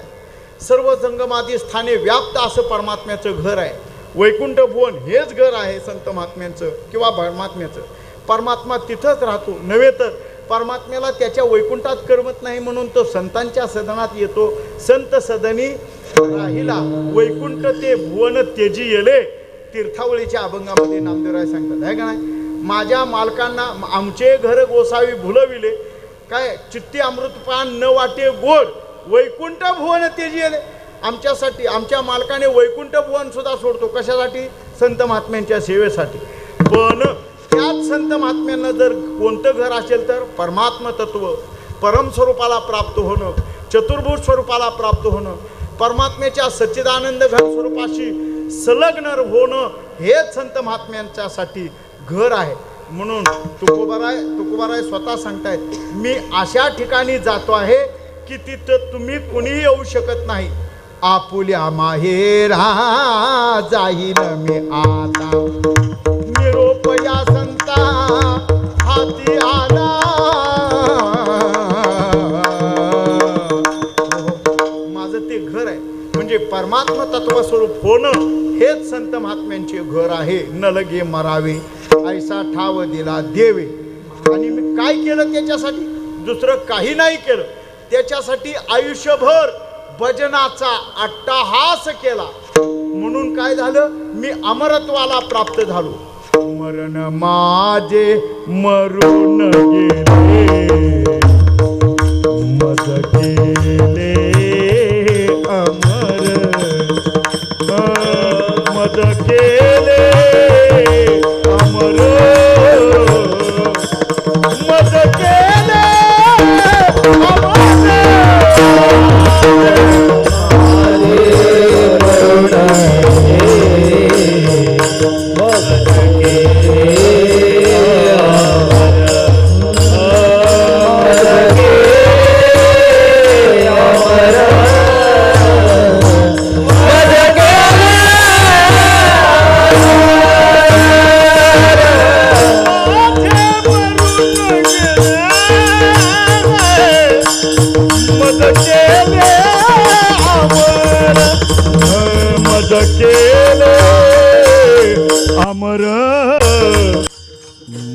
सर्व जंगमादी स्थाने व्याप्त असं परमात्म्याचं घर आहे. वैकुंठ भुवन हेच घर आहे संत महात्म्यांचं किंवा परमात्म्याचं. परमात्मा तिथंच राहतो. नव्हे तर परमात्म्याला त्याच्या वैकुंठात करमत नाही म्हणून तो संतांच्या सदनात येतो. संत सदनी राहिला वैकुंठ ते भुवन तेजी येले. तीर्थावळीच्या अभंगामध्ये नामदेवराय सांगतात आहे का नाही? माझ्या मालकांना आमचे घर गोसावी भुलविले. काय? चित्ती अमृतपान न वाटे गोड वैकुंठ भुवन तेजी येले. आमच्यासाठी आमच्या मालकाने वैकुंठ भुवन सुद्धा सोडतो. कशासाठी? संत महात्म्यांच्या सेवेसाठी. पण त्याच संत महात्म्यांना जर कोणतं घर असेल तर परमात्म तत्व परमस्वरूपाला प्राप्त होणं, चतुर्भुज स्वरूपाला प्राप्त होणं, परमात्म्याच्या सच्चिदानंद घन स्वरूपाशी संलग्न होणं हेच संत महात्म्यांच्यासाठी घर आहे. म्हणून तुकोबाराय स्वतः सांगतायत मी अशा ठिकाणी जातो आहे की तिथं तुम्ही कुणीही येऊ शकत नाही. आपुल्या माहेरा जाईन मी आता निरोप या संता हाती आला. माझं ते घर आहे. म्हणजे परमात्मा तत्वस्वरूप होणं हेच संत महात्म्यांचे घर आहे. न लगे मरावे ऐसा ठाव दिला देवे. आणि मी काय केलं त्याच्यासाठी? दुसरं काही नाही केलं. त्याच्यासाठी आयुष्यभर भजनाचा अट्टहास केला. म्हणून काय झालं? मी अमरत्वाला प्राप्त झालो. मरण माझे मरून गेले मज केले अमर मज केले अमर मज केले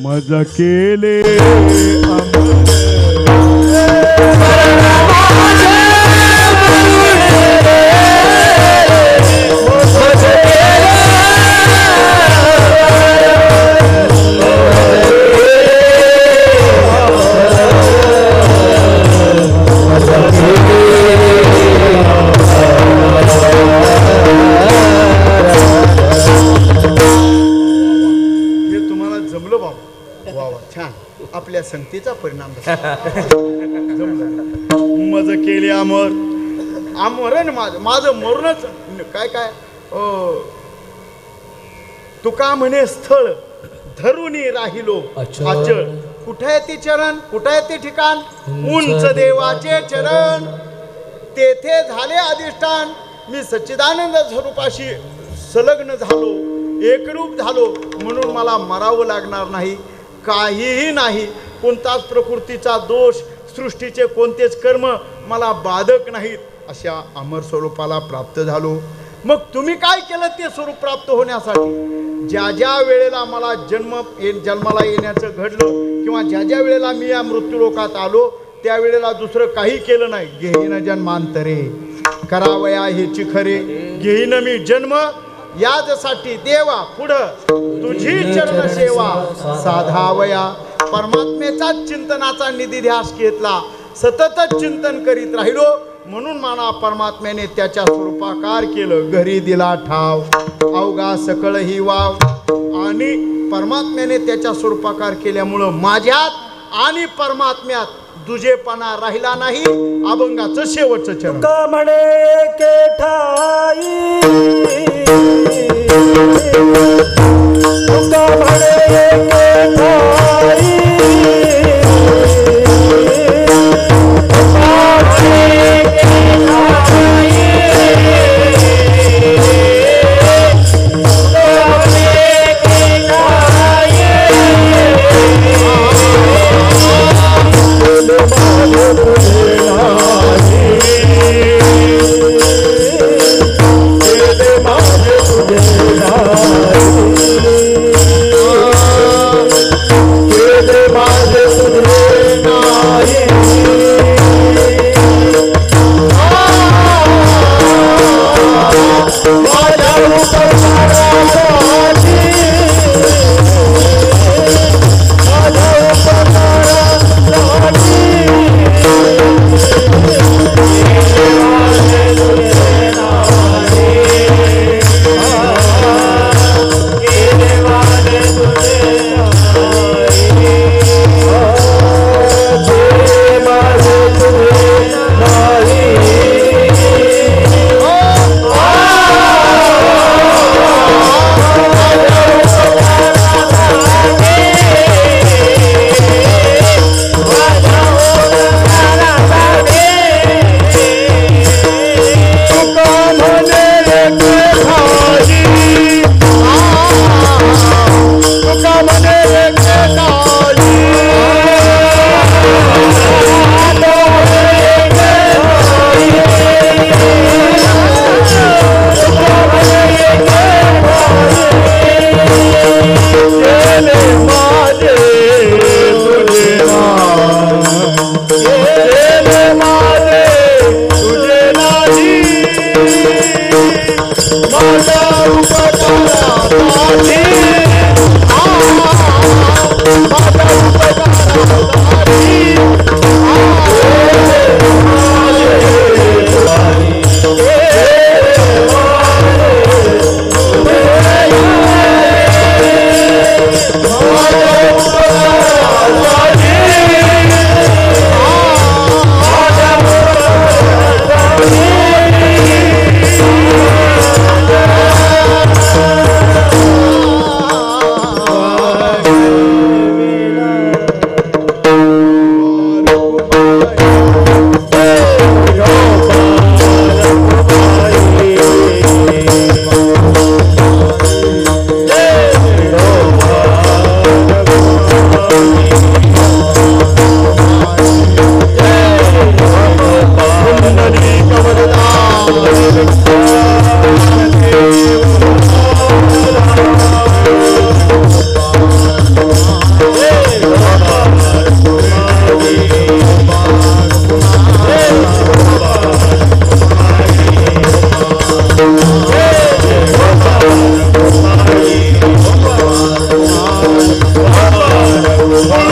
मज केले आपल्या संगतीचा परिणाम मज केले अमर आमरण माझं मरूनच काय काय तुका म्हणे स्थळ धरुनी राहिलो अचळ. कुठे आहे ते चरण? कुठे आहे ते ठिकाण? उंच देवाचे चरण तेथे झाले अधिष्ठान. मी सच्चिदानंद स्वरूपाशी संलग्न झालो, एकरूप झालो. म्हणून मला मरावं लागणार नाही. काहीही नाही. कोणताच प्रकृतीचा दोष, सृष्टीचे कोणतेच कर्म मला बाधक नाहीत. अशा अमर स्वरूपाला प्राप्त झालो. मग तुम्ही काय केलं ते स्वरूप प्राप्त होण्यासाठी? ज्या ज्या वेळेला मला जन्माला येण्याचं घडलं किंवा ज्या ज्या वेळेला मी या मृत्यूलोकात आलो त्यावेळेला दुसरं काही केलं नाही. घेईन जन्मांतरे करावया हेची खरे, घेईन मी जन्म यासाठी देवा पुढं तुझी चरण सेवा साधावया. परमात्मेचा चिंतनाचा निधी ध्यास घेतला, सतत चिंतन करीत राहिलो म्हणून मला परमात्म्याने त्याच्या स्वरूपाकार केलं. घरी दिला ठाव अवघा सकळ ही वाव. आणि परमात्म्याने त्याच्या स्वरूपाकार केल्यामुळं माझ्यात आणि परमात्म्यात दुजेपणा राहिला नाही. अभंगाचं शेवटचं चरण. तुका म्हणे के ठाई, तुका म्हणे के ठाई, Oh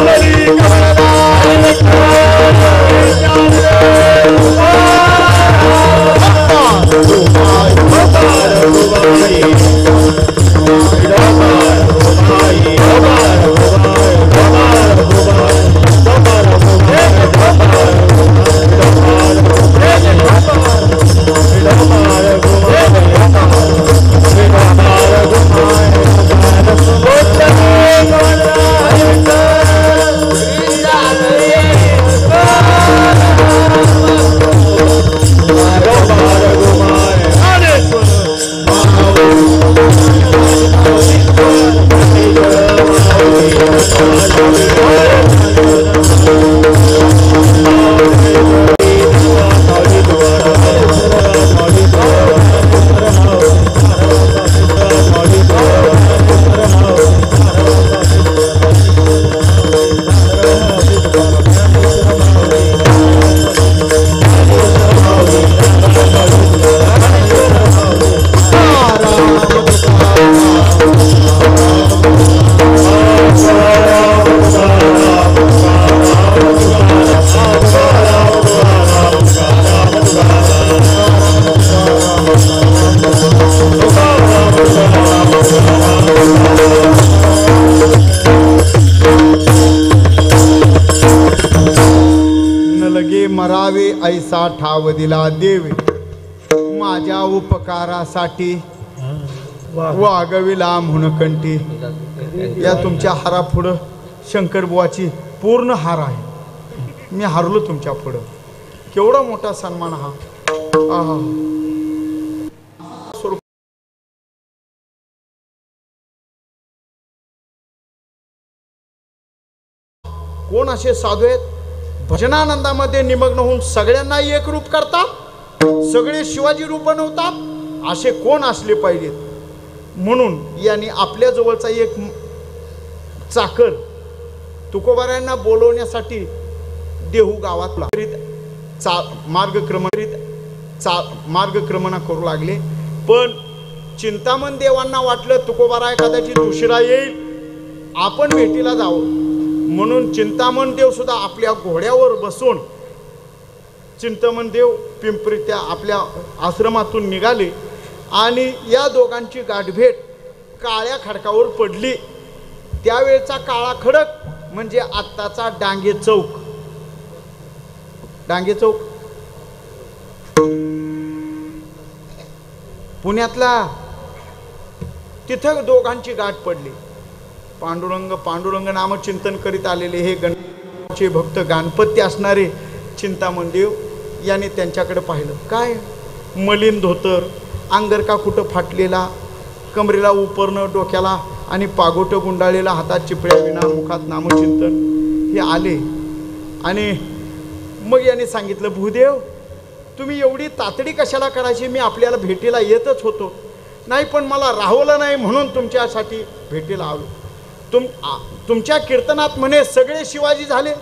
ऐसा ठाव दिला देवी माझ्या उपकारासाठी वागविला म्हणून कंठी. या तुमच्या हारापुढं शंकरबुवाची पूर्ण हार आहे. मी हारलो तुमच्या पुढं. केवढा मोठा सन्मान हा. आहा. कोण असे साधू आहेत भजनानंदामध्ये निमग्न होऊन सगळ्यांना एक रूप करतात, सगळे शिवाजी रूप बनवतात? असे कोण असले पाहिजेत. म्हणून यांनी आपल्या जवळचा एक चाकर तुकोबारायांना बोलवण्यासाठी देहू गावातला मार्गक्रमण करू लागले. पण चिंतामण देवांना वाटलं तुकोबाराय कदाचित उशिरा येईल, आपण भेटीला जावं. म्हणून चिंतामण देव सुद्धा आपल्या घोड्यावर बसून चिंतामण देव पिंपरी त्या आपल्या आश्रमातून निघाले आणि या दोघांची गाठभेट काळ्या खडकावर पडली. त्यावेळचा काळा खडक म्हणजे आत्ताचा डांगे चौक. डांगे चौक पुण्यातला, तिथं दोघांची गाठ पडली. पांडुरंग नामचिंतन करीत आलेले हे गणपतीचे भक्त गणपती असणारे चिंतामण देव यांनी त्यांच्याकडे पाहिलं. काय मलिन धोतर, अंगरका कुठं फाटलेला, कमरेला उपरणं, डोक्याला आणि पागोटं गुंडाळलेला, हातात चिपळ्या विना, मुखात नामचिंतन. हे आले आणि मग यांनी सांगितलं, भूदेव तुम्ही एवढी तातडी कशाला करायची, मी आपल्याला भेटीला येतच होतो. नाही पण मला राहवलं नाही म्हणून तुमच्यासाठी भेटीला आलो. तुमच्या कीर्तनात म्हणे सगळे शिवाजी झाले,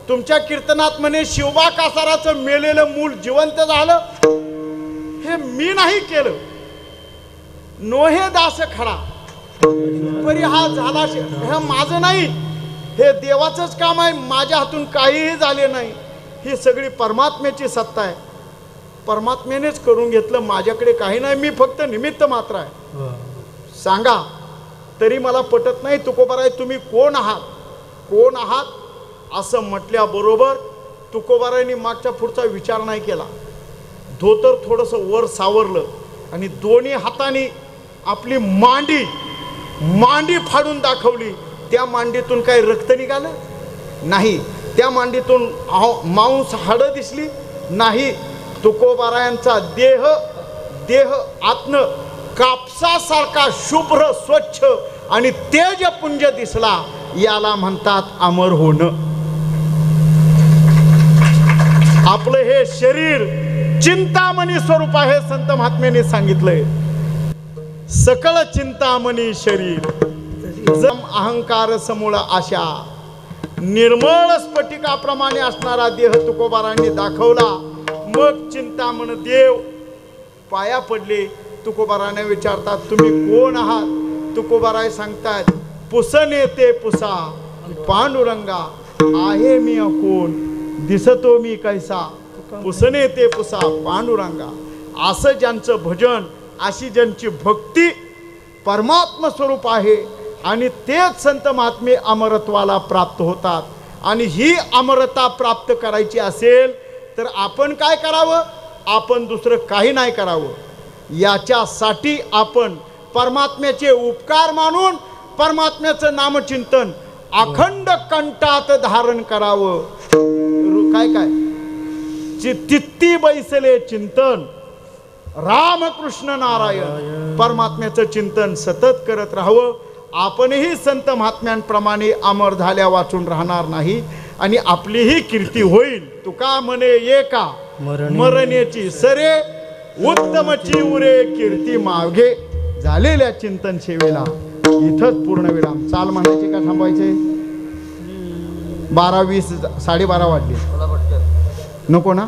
तुमच्या कीर्तनात म्हणे शिवबा कासाराचं मेलेलं मूल जिवंत झालं. हे मी नाही केलं, नोहे दास खडा परी हा झाला, हे माझं नाही, हे देवाचंच काम आहे. माझ्या हातून काहीही झाले नाही. ही सगळी परमात्म्याची सत्ता आहे. परमात्म्यानेच करून घेतलं, माझ्याकडे काही नाही, मी फक्त निमित्त मात्र आहे. सांगा तरी मला पटत नाही तुकोबाराय तुम्ही कोण आहात, कोण आहात असं म्हटल्याबरोबर तुकोबारायांनी मागच्या पुढचा विचार नाही केला. धोतर थोडंसं वर सावरलं आणि दोन्ही हाताने आपली मांडी फाडून दाखवली. त्या मांडीतून काही रक्त निघालं नाही, त्या मांडीतून मांस हाडं दिसली नाही. तुकोबारायांचा देह आत्न कापसासारखा शुभ्र स्वच्छ आणि तेजपुंज दिसला. याला म्हणतात अमर होणं. आपलं हे शरीर चिंतामणी स्वरूप आहे. संत महात्म्याने सांगितलंय सकळ चिंतामणी शरीर, जम अहंकार समूळ आशा, निर्मळ स्फटिकाप्रमाणे असणारा देह तुकोबारांनी दाखवला. मग चिंतामण देव पाया पडले. तुकोबाराने विचारतात तुम्ही कोण आहात. तुकोबाराय सांगतात पुसने ते पुसा पांडुरंगा आहे मी कोण, दिसतो मी कैसा. पुसने ते पुसा पांडुरंगा. असं ज्यांचं भजन, अशी ज्यांची भक्ती परमात्मा स्वरूप आहे आणि तेच संत महात्मे अमरत्वाला प्राप्त होतात. आणि ही अमरता प्राप्त करायची असेल तर आपण काय करावं, आपण दुसरं काही नाही करावं. याच्यासाठी आपण परमात्म्याचे उपकार मानून परमात्म्याचं नामचिंतन अखंड कंठात धारण करावं. काय तित्ती बैसले चिंतन रामकृष्ण नारायण, परमात्म्याचं चिंतन सतत करत राहावं. आपणही संत महात्म्यांप्रमाणे अमर झाल्या वाचून राहणार नाही आणि आपलीही कीर्ती होईल. तुका म्हणे एका मरण्याची सरे, उत्तमची उरे कीर्ती मागे. झालेल्या चिंतन सेवेला इथंच पूर्ण विराम. चाल म्हणायचे का थांबवायचे? 12:20 12:30 वाजले. नको ना?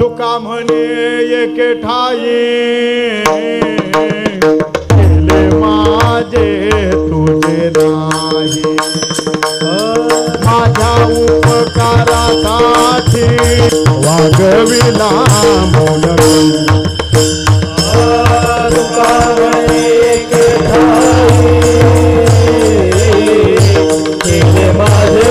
तुका म्हणे एके ठाई केले माझे तुझे नाही, माझ्या उपकारासाठी वागविला म्हणून. माझे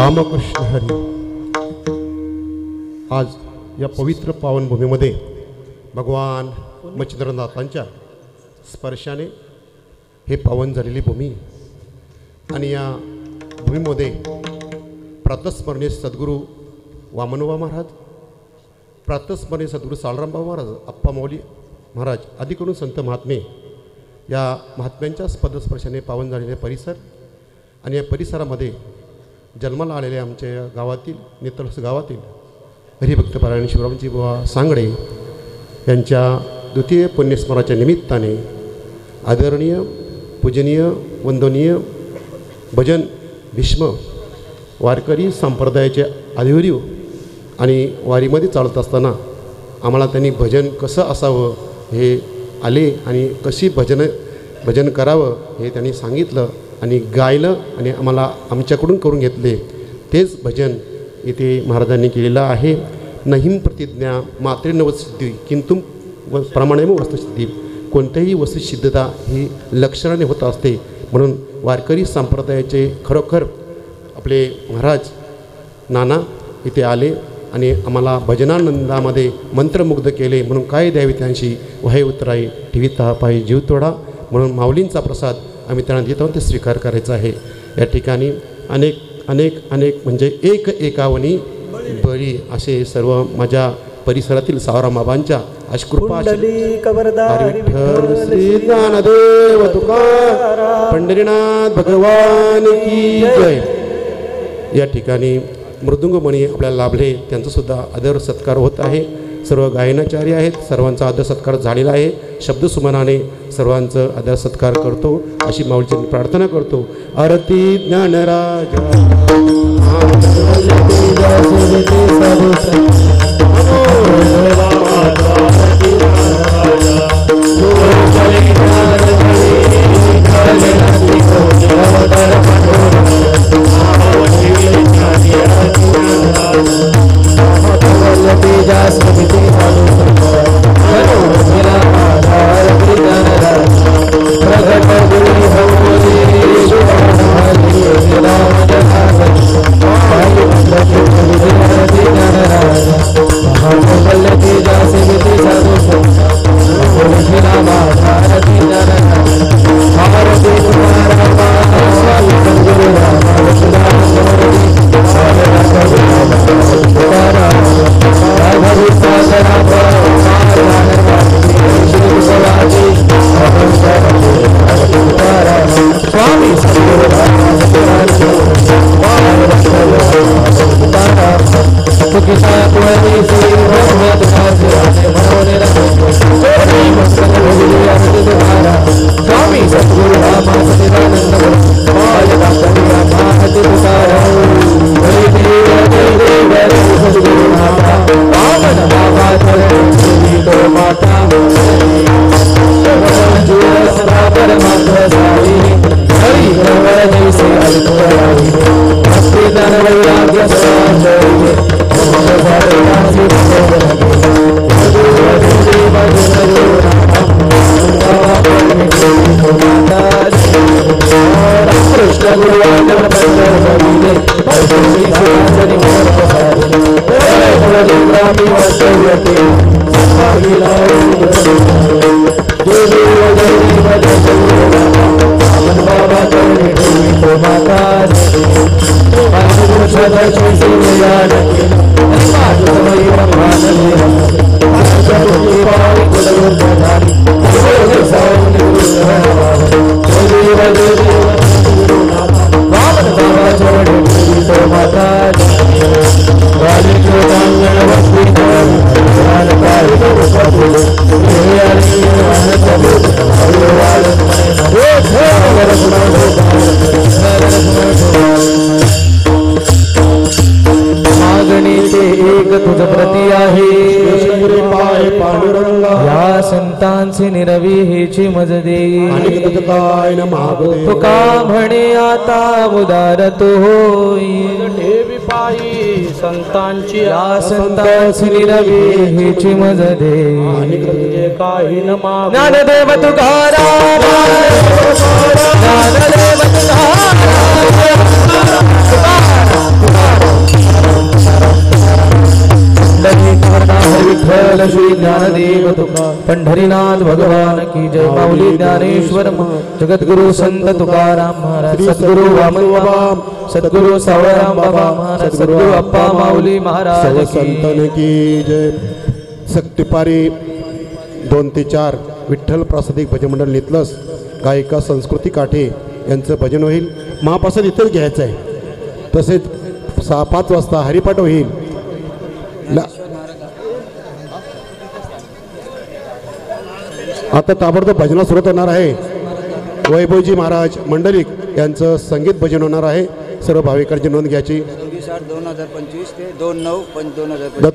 रामकृष्ण हरी. आज या पवित्र पावनभूमीमध्ये भगवान मच्छिंद्रनाथांच्या स्पर्शाने हे पावन झालेली भूमी आणि या भूमीमध्ये प्रातस्मरणीय सद्गुरू वामनोबा महाराज, प्रातस्मरणीय सद्गुरू साळरामबा महाराज, अप्पा माऊली महाराज आदी करून संत महात्मे या महात्म्यांच्या पदस्पर्शाने पावन झालेले परिसर आणि या परिसरामध्ये जन्माला आलेल्या आमच्या गावातील नेतळस गावातील हरिभक्तपरायण शिवरामजी बुवा सांगडे यांच्या द्वितीय पुण्यस्मरणाच्या निमित्ताने आदरणीय पूजनीय वंदनीय भजन भीष्म वारकरी संप्रदायाचे आदिवर्य आणि वारीमध्ये चालत असताना आम्हाला त्यांनी भजन कसं असावं हे आले आणि कशी भजन करावं हे त्यांनी सांगितलं आणि गायलं आणि आम्हाला आमच्याकडून करून घेतले. तेच भजन इथे महाराजांनी केलेलं आहे. नहिं प्रतिज्ञा मात्रे नवसिद्धी किंतु प्रमाणे वस्तुसिद्धी. कोणत्याही वस्तुसिद्धता ही लक्षणाने होत असते. म्हणून वारकरी संप्रदायाचे खरोखर आपले महाराज नाना इथे आले आणि आम्हाला भजनानंदामध्ये मंत्रमुग्ध केले. म्हणून काय द्यावे त्यांशी वाहे उतराई ठेवीता पायी जीव तोडा. म्हणून माऊलींचा प्रसाद आम्ही त्यांना देतो ते स्वीकार करायचा आहे. या ठिकाणी अनेक अनेक अनेक म्हणजे एक एकावनी बळी असे सर्व माझ्या परिसरातील सावरामाबांच्या अशकृपा श्री ज्ञानदेव तुकाराम पंढरीनाथ भगवान की जय. या ठिकाणी मृदुंगमणी आपल्याला लाभले त्यांचासुद्धा आदर सत्कार होत आहे. सर्व गायनाचार्य आहेत, सर्वांचा आदर सत्कार झालेला आहे. शब्दसुमनाने सर्वांचं आदर सत्कार करतो अशी माऊलीची प्रार्थना करतो. आरती ज्ञानराजा मज दे तुका म्हणे आता उदार तो होई ठेवी पायी संतांची या संतांची निरवी हेची मज दे काही न माग ज्ञानदेव तुकाराम ज्ञानदेव तुकाराम पंढरीनाथ भगवान की जय माऊली ज्ञानेश्वर जगद्गुरु संत तुकाराम महाराज सद्गुरु वामन बाबा सद्गुरु सावळराम बाबा महाराज सद्गुरु अप्पा माऊली महाराज सर्व की संतान की जय. सक्तिपारी 2 ते 4 विठ्ठल प्रासादिक भजन मंडळ नितलस गायिका संस्कृती काठे यांचं भजन होईल. महाप्रसाद इथेच घ्यायचं आहे. तसेच 6-5 वाजता हरिपाठ होईल. आता ताबडतोब भजनाला सुरुवात होणार आहे. वैभवजी महाराज मंडलिक यांचं संगीत भजन होणार आहे. सर्व भाविकांची नोंद घ्यायची. 26/8/2025 ते 2/9/2025.